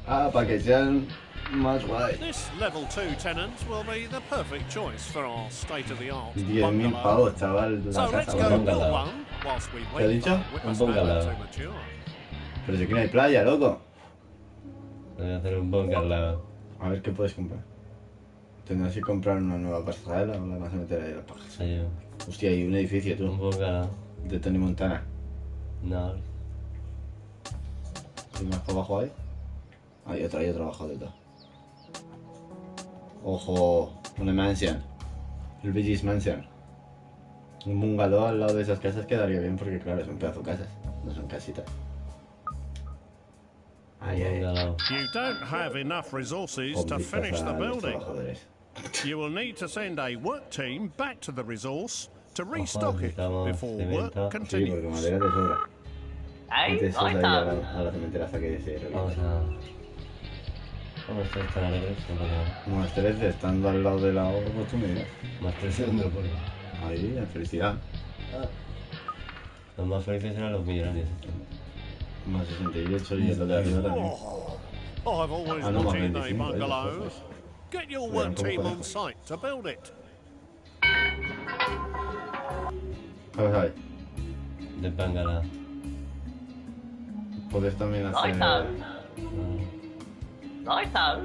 Ah, para que sean más guay. This level 2 tenant will be the perfect choice for our state-of-the-art 10.000 bungalow. pavos, chaval. La So let's casa, go ¿no? bungalow. build one whilst we ¿Qué ha wait dicho? for witness Un bungalow. to mature. Pero si aquí no hay playa, loco. Voy a hacer un bungalow. A ver qué puedes comprar. Tendrás que comprar una nueva pasarela o la vas a meter ahí a la paja. Sí, Hostia, hay un edificio, un tú. poco ganado. De Tony Montana. No. ¿Y más para abajo hay? Hay otro abajo de todo. Ojo, una mansión. El Biggie's Mansion. Un bungalow al lado de esas casas quedaría bien porque claro, son pedazo de casas, no son casitas. Ay, ay. Ganado. You don't have enough resources to Vistas finish the a los building. trabajadores. You will need to send a work team back to the resource to restock it necesitamos before cemento. work Sí, porque continues. madera te sobra. Hey, Metes eso ahí a righto. la cementera hasta que se Vamos reviente. a... Vamos a estar alegres, no pasa nada. Más 13, estando al lado de la obra, pues tú me dirás. Más 13 ¿dónde lo pone? Ahí, la felicidad. Los más felices eran los millonarios. Más 68 y el de arriba también. Oh, I've always Ah, no, más wanted a 25, bungalow. pues. Get your Bueno, work ¿cómo team on podemos? site to build it. Vamos a ver. De Bangala. Puedes también hacer Righto. Righto.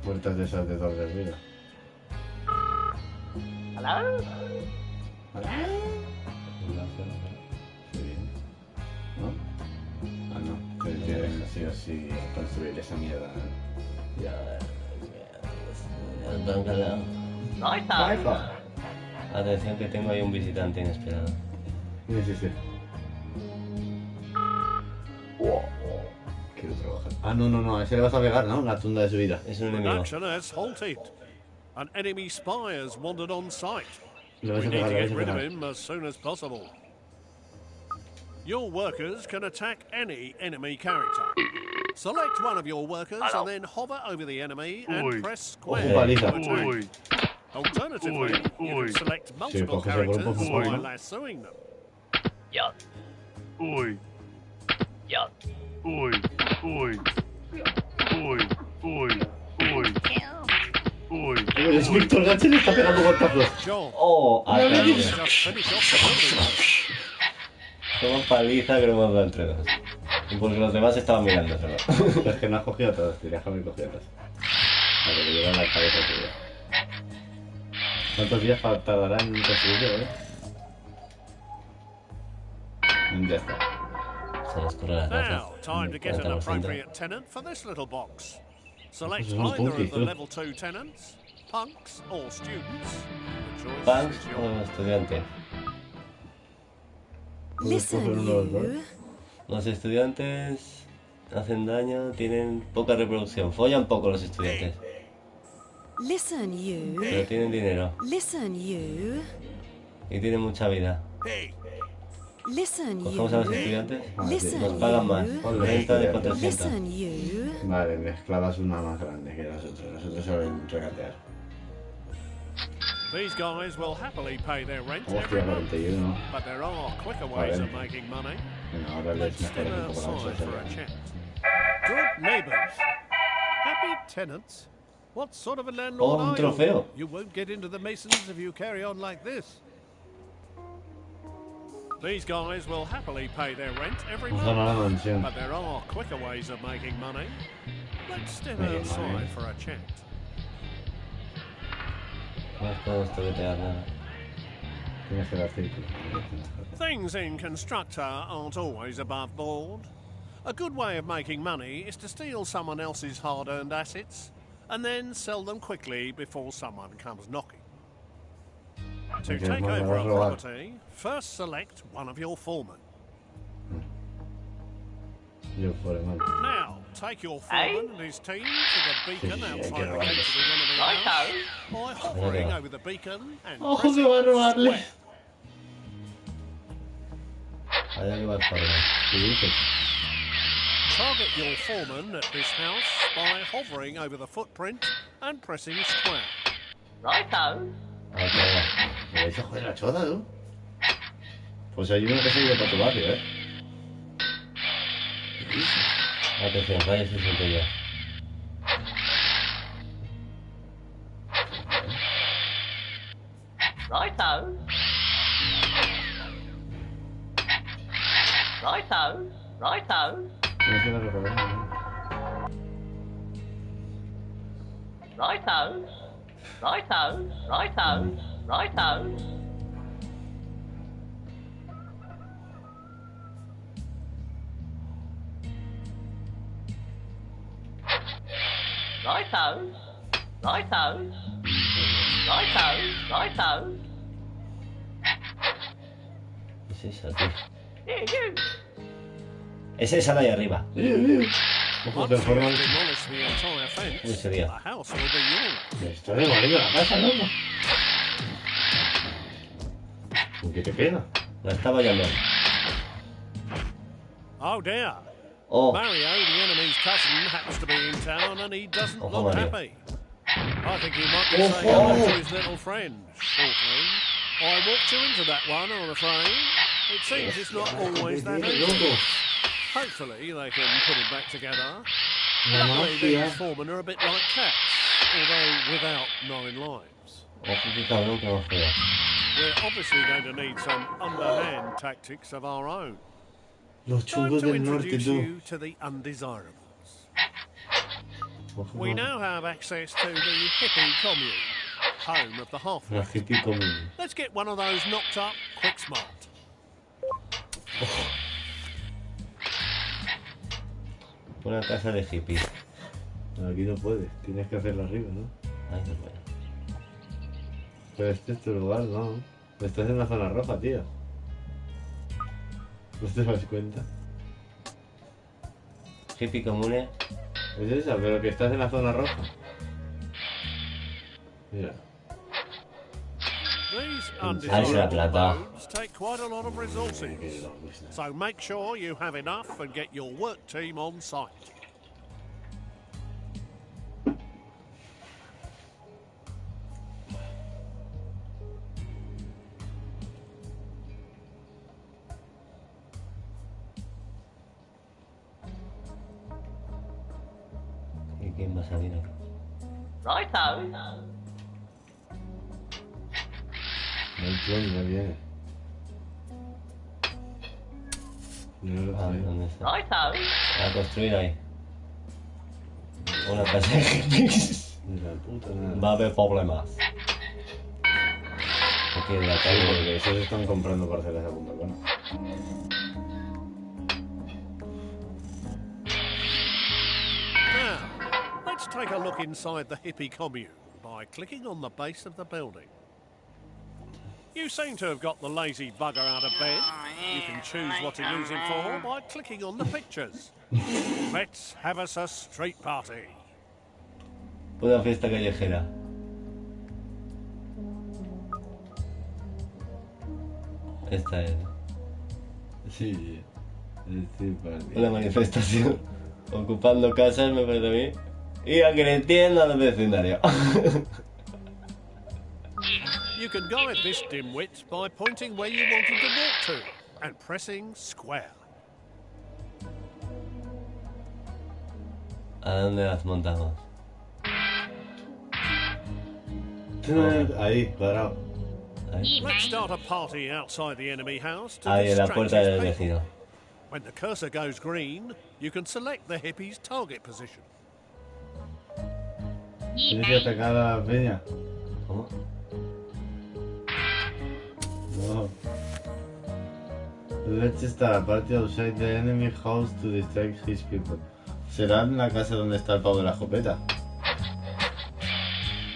puertas de esas de doble vida. Hello? Sí, bien. ¿No? Ah, no. Se quieren sí o sí construir esa mierda. Ya, el Bangala. Righto. Atención que tengo ahí un visitante inesperado. Sí, sí, sí. Quiero trabajar. Ah, no, a ese le vas a pegar, ¿no? Una tunda de su vida. Es un enemigo. Production has halted. An enemy spy has wandered on site. Le vas We a need pegar, to le get vas a rid of pegar. him as soon as possible. Your workers can attack any enemy character. Select one of your workers and then hover over the enemy and Oi. press Ojo, square paliza. to attack. Oi. Alternatively, you Oi. can select multiple coges el grupo, characters pues, by ¿no? lassoing them. Yup. Oi. Yup. Oi. Oi. Oi. Oi. Oi. Oi. El Víctor Gache le está pegando golpazos. Job. ¡Oh! Let's Ataque. just finish off the building. Somos paliza que lo hemos dado entre dos. Y porque los demás estaban mirando solo. Es que no has cogido a todos, tendrías que haber cogido a todos. Para que le llevan la cabeza tuya. ¿Cuántos días tardarán en construirlo, Ya está. Se nos corre las gafas. Now, time to get an 40%. appropriate tenant for this little box. Select Pues son either of punkis, the tú. level 2 tenants, punks or students. The choice Punks is o yours. estudiantes. Puedes coger uno de los dos. Listen, you. Los estudiantes hacen daño, tienen poca reproducción. Follan poco los estudiantes, Listen, you. pero tienen dinero Listen, you. y tienen mucha vida. Listen, Cogemos a los you. estudiantes, Listen, nos pagan más. you. Renta de 400. Listen, you. Vale, mezclabas una más grande que las otras. Las otras saben regatear. These guys will happily pay their rent Hostia, every month, 41. but there are quicker ways of Vale. making money. Bueno, ahora les Let's step mejoré un poco la outside for a cosa. chat. Good neighbours. Happy tenants. What sort of a landlord Oh, un are trofeo. you? You won't get into the Masons if you carry on like this. These guys will happily pay their rent every Vamos a ganar la month, mansión. but there are quicker ways of making money. Let's step Medio outside money. for a chat. No podemos toquetear nada. Tienes que dar círculo. Things in Constructor aren't always above board. A good way of making money is to steal someone else's hard-earned assets and then sell them quickly before someone comes knocking. To Okay, take well, over a that's all right. property, first select one of your foremen. Yo por el mal. Now, take your foreman and his team to the beacon Sí, sí, hay outside que the robarles. gates of the enemy house Righto. by hovering Venga. over the beacon and Ojo, pressing que va a robarle. square. Allá que va el padre. ¿Qué dices? Target your foreman at this house by hovering over the footprint and pressing square. Righto. Acá. ¿Me vais a joder la chota, tú? Pues hay uno que se ha ido para tu barrio, Atención, rayos 62. Righto. Righto. Righto. Tienes que darle por ahí, ¿no? Righto. Righto. Righto. Righto. Righto. Righto. Righto. Righto. ¿Qué es esa, tío? Here, you. Es esa de ahí arriba. Ojos de Once forma. you've demolished the entire fence, Uy, sería. the house will be yours. Me está demoliendo la casa, loco. ¿En qué te queda? La estaba llamando. Oh dear. Oh, Mario, the enemy's cousin, happens to be in town and he doesn't Ojo, look Mario. happy. I think he might be Ojo. saying hello to his little friend. Poor thing. I walked you into that one, I'm afraid. It seems it's not always that easy. Loco. Hopefully they can put it back together. La Luckily, mafia. these foremen are a bit like cats, although without 9 lives. ojo, qué cabrón que nos queda. We're obviously going to need some underhand tactics of our own. Los Time chungos to del norte, introduce tú. you to the undesirables. Ojo, We no. now have access to the hippie commune, home of the half. La hippie común. Let's get one of those knocked up quick smart. Una casa de hippies. Aquí no puedes, tienes que hacerlo arriba, ¿no? Ay, Dios mío. Pero este es tu lugar, ¿no? Estás en la zona roja, tío. ¿No te das cuenta? Hippie comune. Es esa, pero que estás en la zona roja. Mira. These Ah, undesirable esa plata. abodes take quite a lot of resources, so make sure you have enough and get your work team on site. ¿Y quién va a salir aquí? Righto. No hay plan, no viene. No lo Ah, sé. ¿dónde está? Righto. A construir ahí. Una casa de hippies. Ni la puta nada. Va a haber problemas. Aquí en la Sí, calle. porque esos están comprando parcelas a punto bueno. Now, let's take a look inside the hippie commune by clicking on the base of the building. You seem to have got the lazy bugger out of bed. You can choose what to use him for by clicking on the pictures. Let's have us a street party. Una fiesta callejera. Esta es Sí, sí, party. una manifestación. Ocupando casas, me parece a mí. Y agrediendo al vecindario. You can guide this dimwit by pointing where you want him to walk to and pressing square. ¿A dónde las montamos? Ahí, cuadrado. Ahí, Let's start a party outside the enemy house to ahí en la distract puerta his del people. vecino. When the cursor goes green, you can select the hippie's target position. Tienes que atacar a la peña. ¿Cómo? No. Let's start a party outside the enemy house to distract his people. Será en la casa donde está el pavo de la escopeta.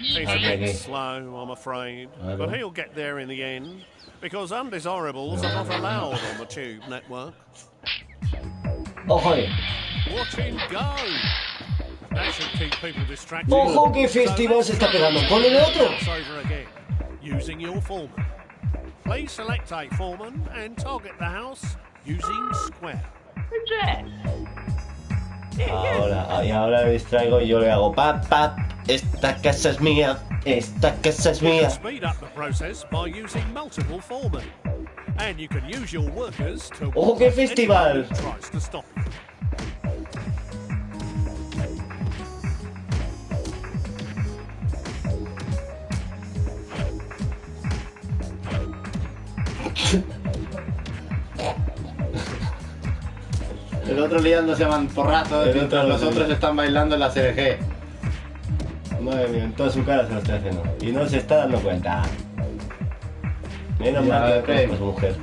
He's a Okay. bit slow, I'm afraid, I but know. he'll get there in the end, because undesirables are not allowed on the Tube network. ¡Ojo ahí! Watch him go! That should keep people distracted. ¡Ojo, qué festival se está pegando! ¡Con el otro! Once over again, using your foreman. Please select a foreman and target the house using square. Who's that? Here, you. Ahora, y ahora le distraigo y yo le hago pap, pap. Esta casa es mía. Esta casa es You mía. can speed up the process by using multiple foremen. And you can use your workers to ¡Ojo, qué festival! anyone who tries to stop you. El otro liándose a porrazos El mientras otro los sí. otros están bailando en la CRG. Madre mía, en toda su cara se lo estoy haciendo. Y no se está dando cuenta. Menos mal que conozco a su mujer.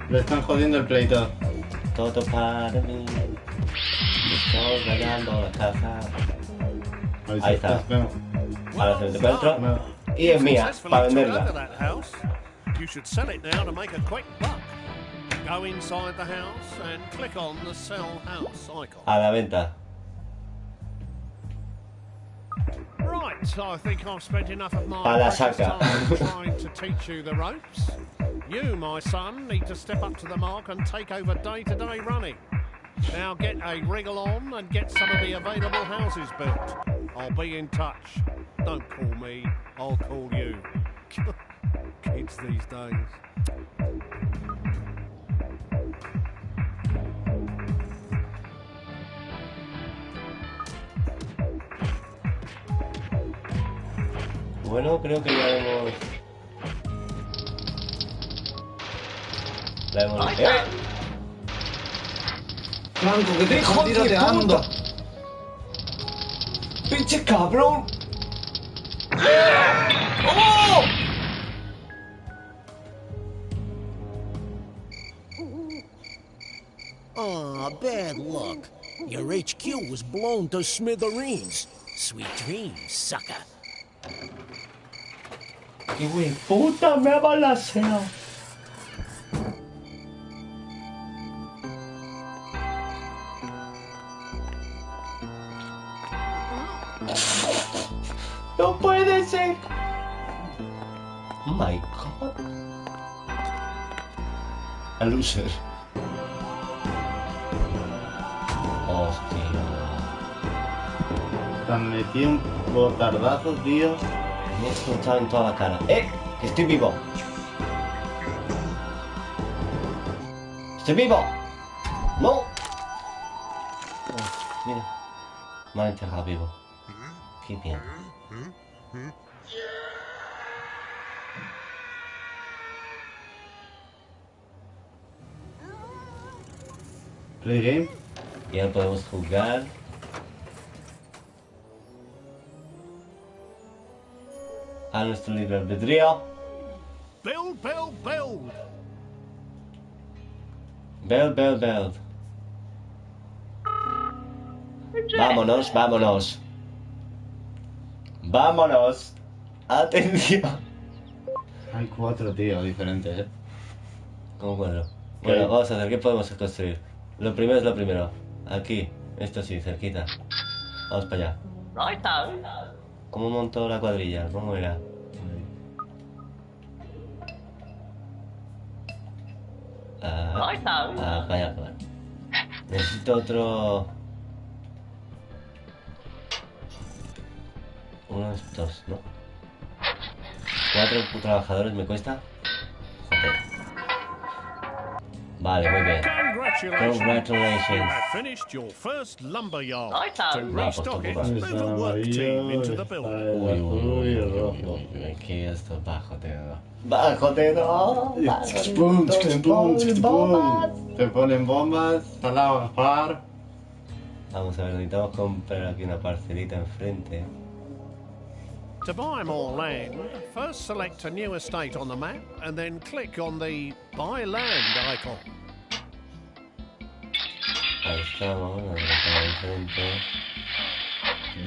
Le están jodiendo el pleito. Todo para mí. Estoy ganando la casa. Ahí está. Ahora se mete para adentro. Y es mía, para venderla. You should sell it now to make a quick buck. Go inside the house and click on the sell house icon. A la venta. Right, I think I've spent enough of my Para precious saca. time trying to teach you the ropes. You, my son, need to step up to the mark and take over day-to-day running. Now get a wriggle on and get some of the available houses built. I'll be in touch. Don't call me, I'll call you. Kids these days. Bueno, creo que ya hemos... La hemos... Right ¡Eh! house. Franco, que te ¡Hijo están de tiroteando. puta! ¡Pinche cabrón! ¡Oh! Aw, bad luck. Your HQ was blown to smithereens. Sweet dreams, sucker. ¡Qué güey puta! ¡Me ha balaseado! ¡No puede ser! Oh my god. A loser. Hostia. Te han metido un botardazo, tío. Me he escuchado en toda la cara. ¡Eh! ¡Que estoy vivo! ¡Estoy vivo! ¡No! Uf, mira. Me han enterrado vivo. Qué bien. Play game. Y ahora podemos jugar. A nuestro libre albedrío. Build, build, build. Build, build, build. Vámonos, vámonos. Vámonos. Atención. Hay 4, tío, diferentes, ¿Cómo cuadro? Bueno, vamos a ver, ¿qué podemos construir? Lo primero es lo primero. Aquí, esto sí, cerquita. Vamos para allá. Right house. ¿Cómo montó la cuadrilla? ¿Cómo era? Right house. Para allá, para allá. Necesito otro... Uno de estos, ¿no? 4 trabajadores me cuesta. Joder. Vale, muy bien. Congratulations. Congratulations. You have finished your first lumber yard. Right To house. restock it, Vamos, move a work team into the building. Uy, uy, uy, uy, uy, uy, que esto bájate, no. ¡Bájate, no! Pum, pum, pum. Te ponen bombas, te la van a bajar. Vamos a ver, necesitamos comprar aquí una parcelita enfrente. To buy more land, first select a new estate on the map and then click on the Buy Land icon. Ahí estamos, enfrente.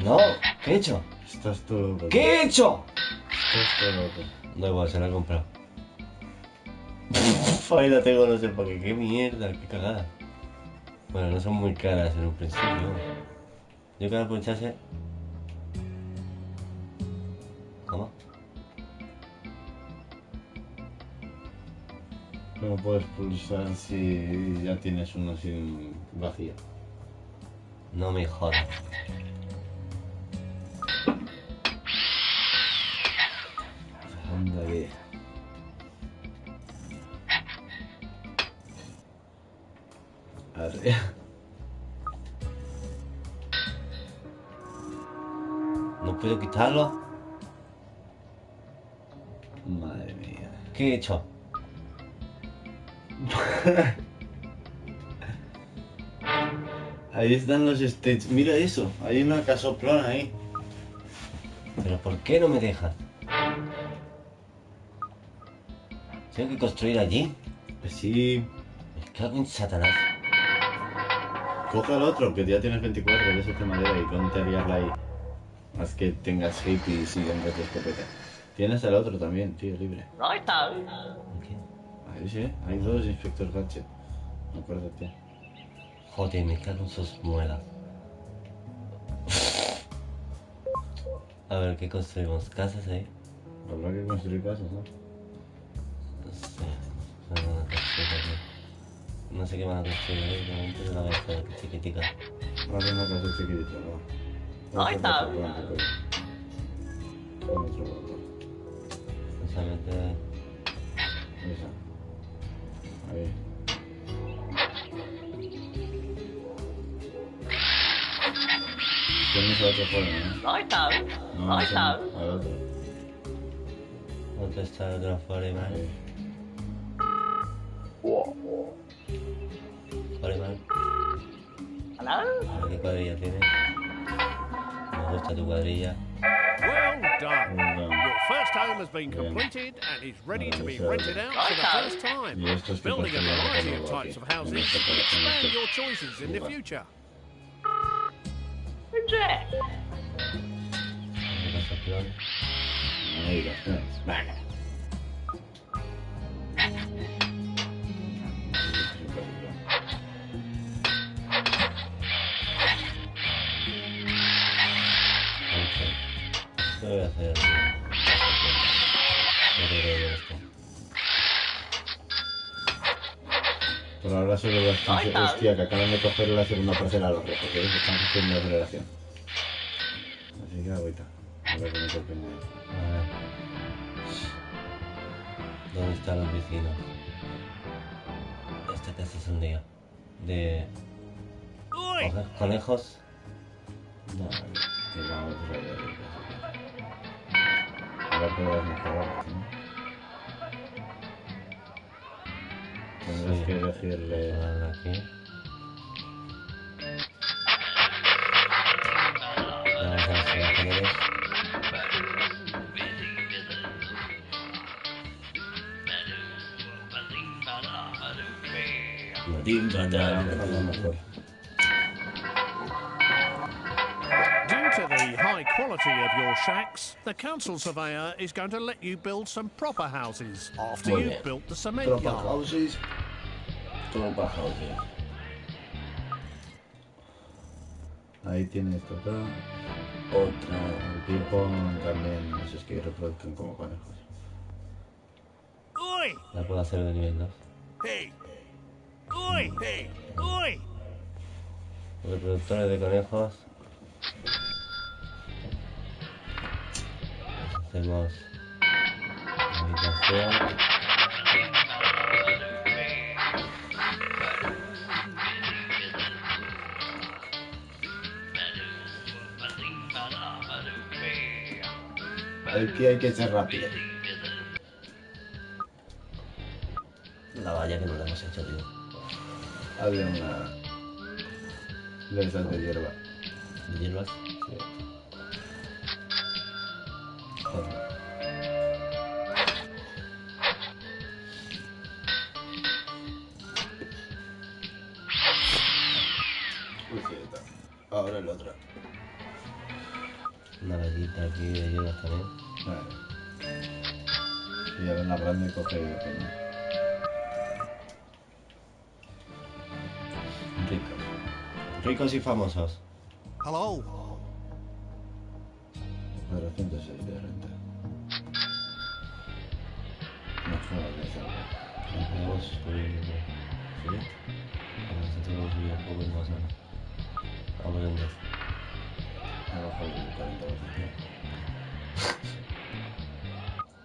¡No! ¿Qué he hecho? Estás todo loco. ¿Qué he hecho? Estás todo loco. Da igual, se la he comprado. Ahí la tengo, no sé por qué. ¡Qué mierda! ¡Qué cagada! Bueno, no son muy caras en un principio. Yo quiero aprovecharse. ¿Cómo? No puedes pulsar si ya tienes uno sin vacío. No me jodas. Anda bien. Arre. ¿No puedo quitarlo? Madre mía. ¿Qué he hecho? Ahí están los states. Mira eso. Hay una casoplón ahí. ¿Pero por qué no me dejas? ¿Tengo que construir allí? Pues sí. Me cago en Satanás. Coge al otro, que ya tienes 24 de ese de madera y ponte a liarla ahí. Haz que tengas hippies y vengas de escopeta. Tienes al otro también, tío, libre. Righto. ¿Qué? Ahí sí, hay dos Inspector Gadget. Acuérdate. Joder, me cago en sus muelas. A ver, ¿qué construimos? ¿Casas ahí? Habrá que construir casas, ¿no? No sé. No van a construir aquí. No sé qué van a construir ahí. De momento se la voy a hacer chiquitica. Vamos a hacer una casa chiquitita, ¿no? Ahí está. Con otro bloque. Precisamente. Esa. Ahí. Tienes al otro fuera, ¿no? Righto. No, Righto. al otro. ¿Dónde está el otro Foreman? Ahí. Foreman. Hello? A ver qué cuadrilla tienes. Me gusta tu cuadrilla. Well done. Well done. Your first home has been Bien. completed and is ready to be Vale, rented out for the first time. Y esto es que Building a construir variety algo of types aquí. of houses En este will colección, expand este your choices in the lugar. future. Who's that? Construcción. Ahí lo tienes. Venga. ¿Qué voy a hacer? No creo que esto. Por ahora solo las Ahí está. hostia, que acaban de coger la segunda parcela a los rojos, ¿eh? Están haciendo la aceleración. Así que agüita. A ver cómo se opina. A ver. ¿Dónde están los vecinos? Esta casa es un día. De Oi! conejos. No, que vamos a ver. Ahora podrás mejorar, ¿no? Tendrás Sí. que decirle... Ahora aquí. Vamos a ver si la tenemos. mejor. Due to the high quality of your shacks, the council surveyor is going to let you build some proper houses after Muy you've bien. built the cement Tropa yard. houses. Tropa houses. Ahí tienes otra. Otra. Aquí pon también esos que reproduzcan como conejos. Oi! La puedo hacer de nivel 2. Hey! Oi! Hey! Oi! Reproductores de conejos. Hacemos habitación. Aquí hay que ser rápido. La valla que no la hemos hecho, tío. Había una... de esas de hierba. ¿De hierbas? Sí. Pues sí, está. Ahora el otro. Una vallita aquí de hierbas también. Vale. Y ahora en la grande coge y pone. Ricos. Ricos y famosos. Hello? 406 de renta. Mejor de esa. Vamos subir. ¿Sí? Vamos a tener que subir un poco más ahora. Vamos en 10. Abajo del 40%.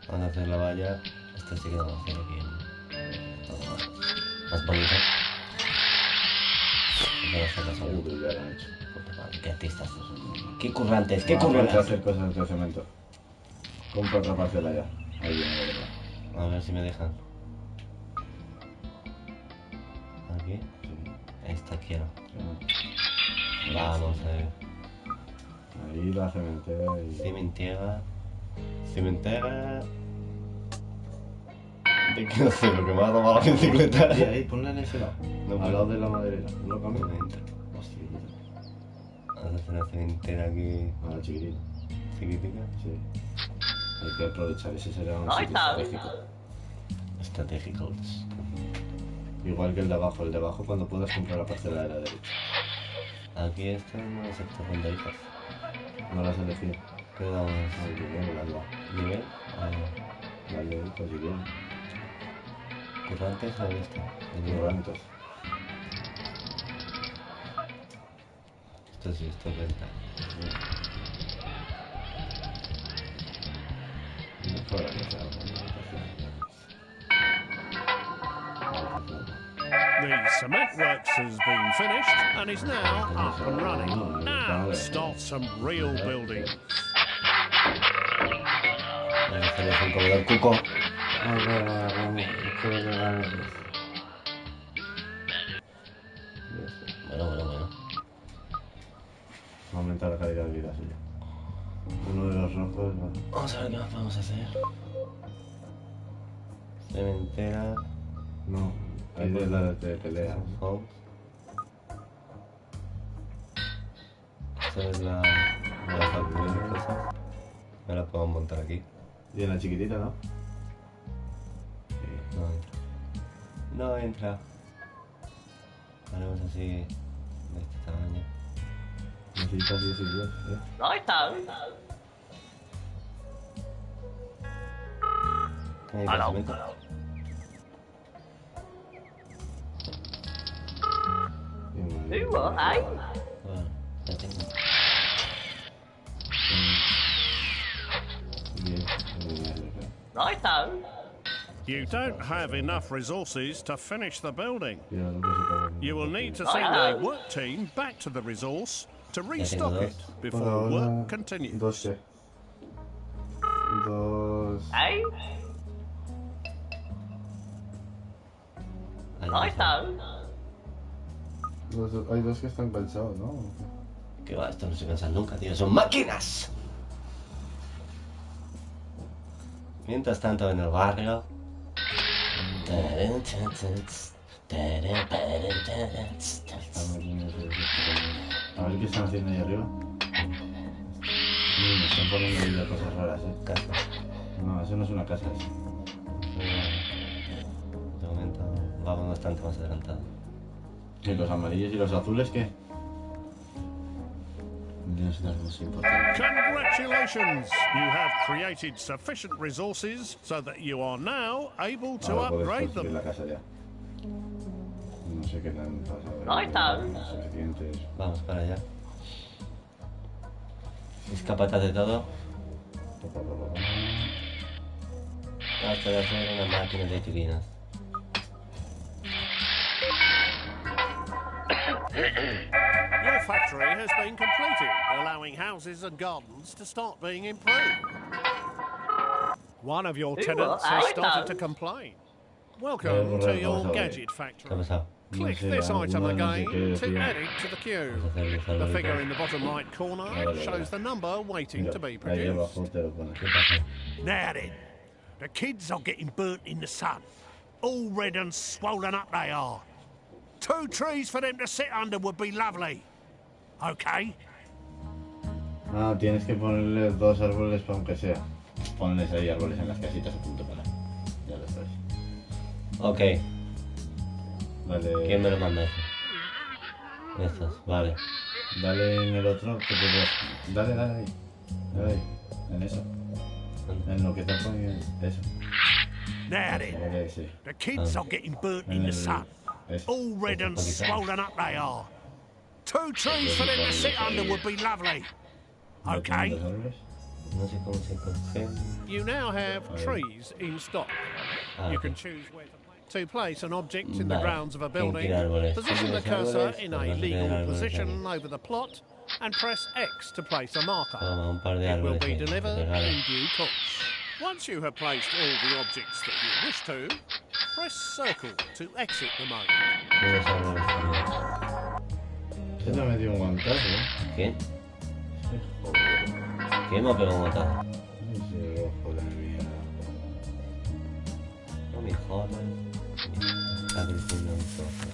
Vamos a hacer la valla. Esta sí que la vamos a hacer aquí en todo más bonito. Vamos a hacer la salud. Ya lo han hecho. Puta madre, qué artistas. Qué currantes, qué Vamos a currantes. hacer cosas de cemento. Compra otra parcela ya. Ahí viene de verdad. A ver si me dejan. Aquí. Esta quiero. Vamos a ver. Ahí la cementera y... Cimentera. Cimentera. Te quiero hacer lo que me ha tomado la bicicleta. Ahí, ponla en ese lado. No, al lado de la maderera. No cambia. No entra. Hostia, quita. Vamos a hacer una cementera aquí. A la chiquitita. Chiquitica. Sí. Hay que aprovechar, ese será un Ahí sitio está. estratégico. Estratégicos. Igual que el de abajo cuando puedas comprar la parcela de la derecha. Aquí está, no sé cuánto hijos. No la has elegido. ¿Qué damos? Ay, qué bien, la alba. ¿Nivel? Dale, pues si quieres. ¿Currantes o esto? Currantes. Esto sí, esto cuenta. Mejor que sea. The cement works has been finished and is now up and running. Now start some real building. Voy a hacerle un comedor cuco. Bueno. Aumenta la calidad de vida suya. Uno de los rojos va. Vamos a ver qué más podemos hacer. Cementera. No, hay de las de pelea. Home. Esta es la factura de cosas. Me la puedo montar aquí. Y en la chiquitita, ¿no? No entra. No entra. Haremos así de este tamaño. Necesitas 10 y 10, ¿eh? Righto. ¿Qué hay Hello. cemento? Bien, Do what, eh? Bueno, ya tengo. Righto. You don't have enough resources to finish the building. Mira, no se puede. You will need to send a work team back to the resource to restock it Por before ahora, work continues. 12. 2. Eh? Righto. Hay dos que están cansados, ¿no? Que va, esto no se cansan nunca, tío. ¡Son máquinas! Mientras tanto, en el barrio. A ver qué están haciendo ahí arriba. Me están poniendo ahí de cosas raras, ¿eh? Casa. No, eso no es una casa, eso. De momento vamos bastante más adelantados. ¿Y los amarillos y los azules qué? No sé, no es importante. Congratulations! You have created sufficient resources so that you are now able to Ahora puedes upgrade construir them. la casa ya. No sé qué tan pasado. Righto. Suficientes. Vamos para allá. Es capaz de todo. Hasta de hacer una máquina de tirinas. Your factory has been completed, allowing houses and gardens to start being improved. One of your tenants has started to complain. Welcome to your gadget ¿Qué ha factory. pasado? Click No sé, this item alguna no sé again qué to decía. add it to the queue. Vamos a hacerle The figure favoritos. in the bottom right corner shows the number waiting Mira, to be ahí produced. abajo te lo pone. ¿Qué pasa? Now then, the kids are getting burnt in the sun. All red and swollen up they are. 2 trees for them to sit under would be lovely. Okay? Ah, tienes que ponerle 2 árboles para aunque sea. Ponles ahí árboles en las casitas a punto para. Ya lo sabes. Ok, Dale. ¿quién me lo manda eso? Estos, vale. Dale en el otro que te Dale ahí. Dale ahí. En eso. En lo que está poniendo. Eso. Now then, Dale ese. the kids are getting burnt in the sun. Eso. All red and swollen up they are. 2 trees for them to sit under would be lovely. ¿No tienen Okay? 2 árboles? No sé cómo se coge. You now have trees in stock. Ah, You ok. can choose where to place an object in the Vale. grounds of a building, Tiene que ir árboles. position the Tiene cursor árboles, in pues a vas a tener legal árboles position aquí. over the plot, and press X to place a marker. Toma, un par de It will árboles. be que delivered regalo. in due course. Once you have placed all the objects that you wish to, press circle to exit the mode. Tienes árboles también. Se te ha metido un guantazo, ¿eh? ¿Quién? Que me ha pegado un montón. Ese ojo de mierda. No me jodas. Está creciendo un trozo.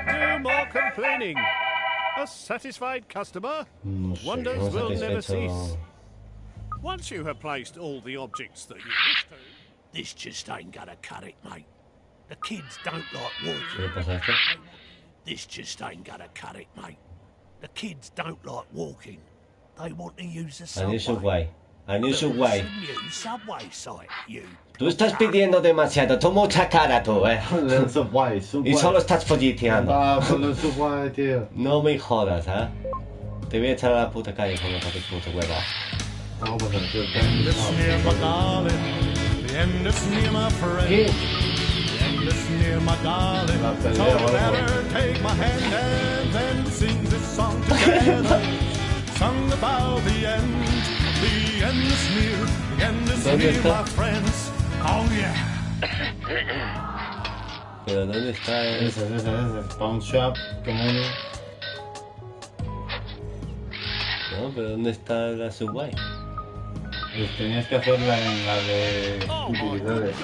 No more complaining. A satisfied customer. No sé. Wonders No will never satisfecho. cease. Once you have placed all the objects that you wish to, this just ain't gonna cut it, mate. The kids don't like ¿Qué le walking. pasa a esto? This just ain't gonna cut it, mate. The kids don't like walking. They want to use the A new subway. subway. A new Build subway. us a new subway site, you. Tú estás pidiendo demasiado. Tú mucha cara tú, El subway, Y solo estás folliteando. Ah, con el subway, tío. No me jodas, ¿eh? Te voy a echar a la puta calle con esa puta hueva. Vamos a pasar, tío. near, my darling. The end is near, my friend. ¿Qué? The end is near, my darling. La pelea, So bueno. better take my hand and then sing this song together. Song about the end. The end is near. The end is ¿Dónde near, está? my friends. Oh yeah. Pero ¿dónde está el... Ese. Pawn shop, community. No, pero ¿dónde está la subway? Pues tenías que hacerla en la de utilidades.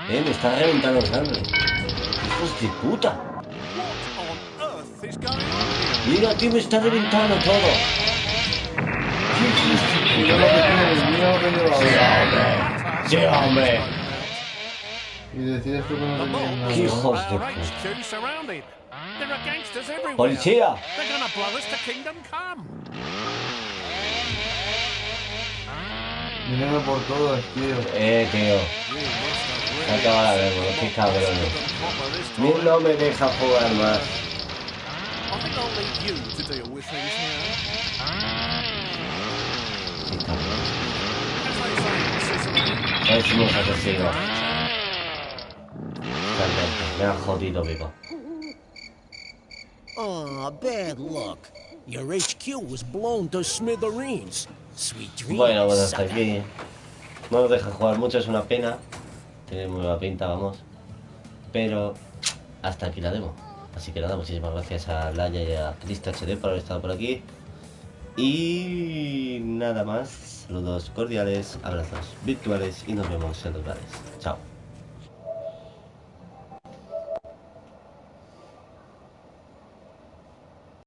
Me está reventando sangre. ¡Hijos de puta! What on earth is going on here? Mira, tío, me está reventando todo. Mira lo que tienes, mira lo que lleva. ¡Sí, hombre! Y decides tú que no tenías nada. ¿Qué hijos de Our puta? HQ surrounded. There are gangsters everywhere. ¡Policía! They're gonna blow us to Kingdom Come. Dinero por todas, tío. Tío. Se acaba la verga, qué cabrones. Mil no me deja jugar más. I think I'll leave you to deal with things now. Qué cabrón. As they say in Sicily. Sois unos asesinos. Me han jodido vivo. Aw, bad luck. Your HQ was blown to smithereens. Sweet dreams. Bueno, pues hasta sucker. aquí. No nos deja jugar mucho, es una pena. Tiene muy buena pinta, vamos. Pero hasta aquí la demo. Así que nada, muchísimas gracias a Laia y a Crista HD por haber estado por aquí. Y nada más. Saludos cordiales, abrazos virtuales y nos vemos en los bares. Chao.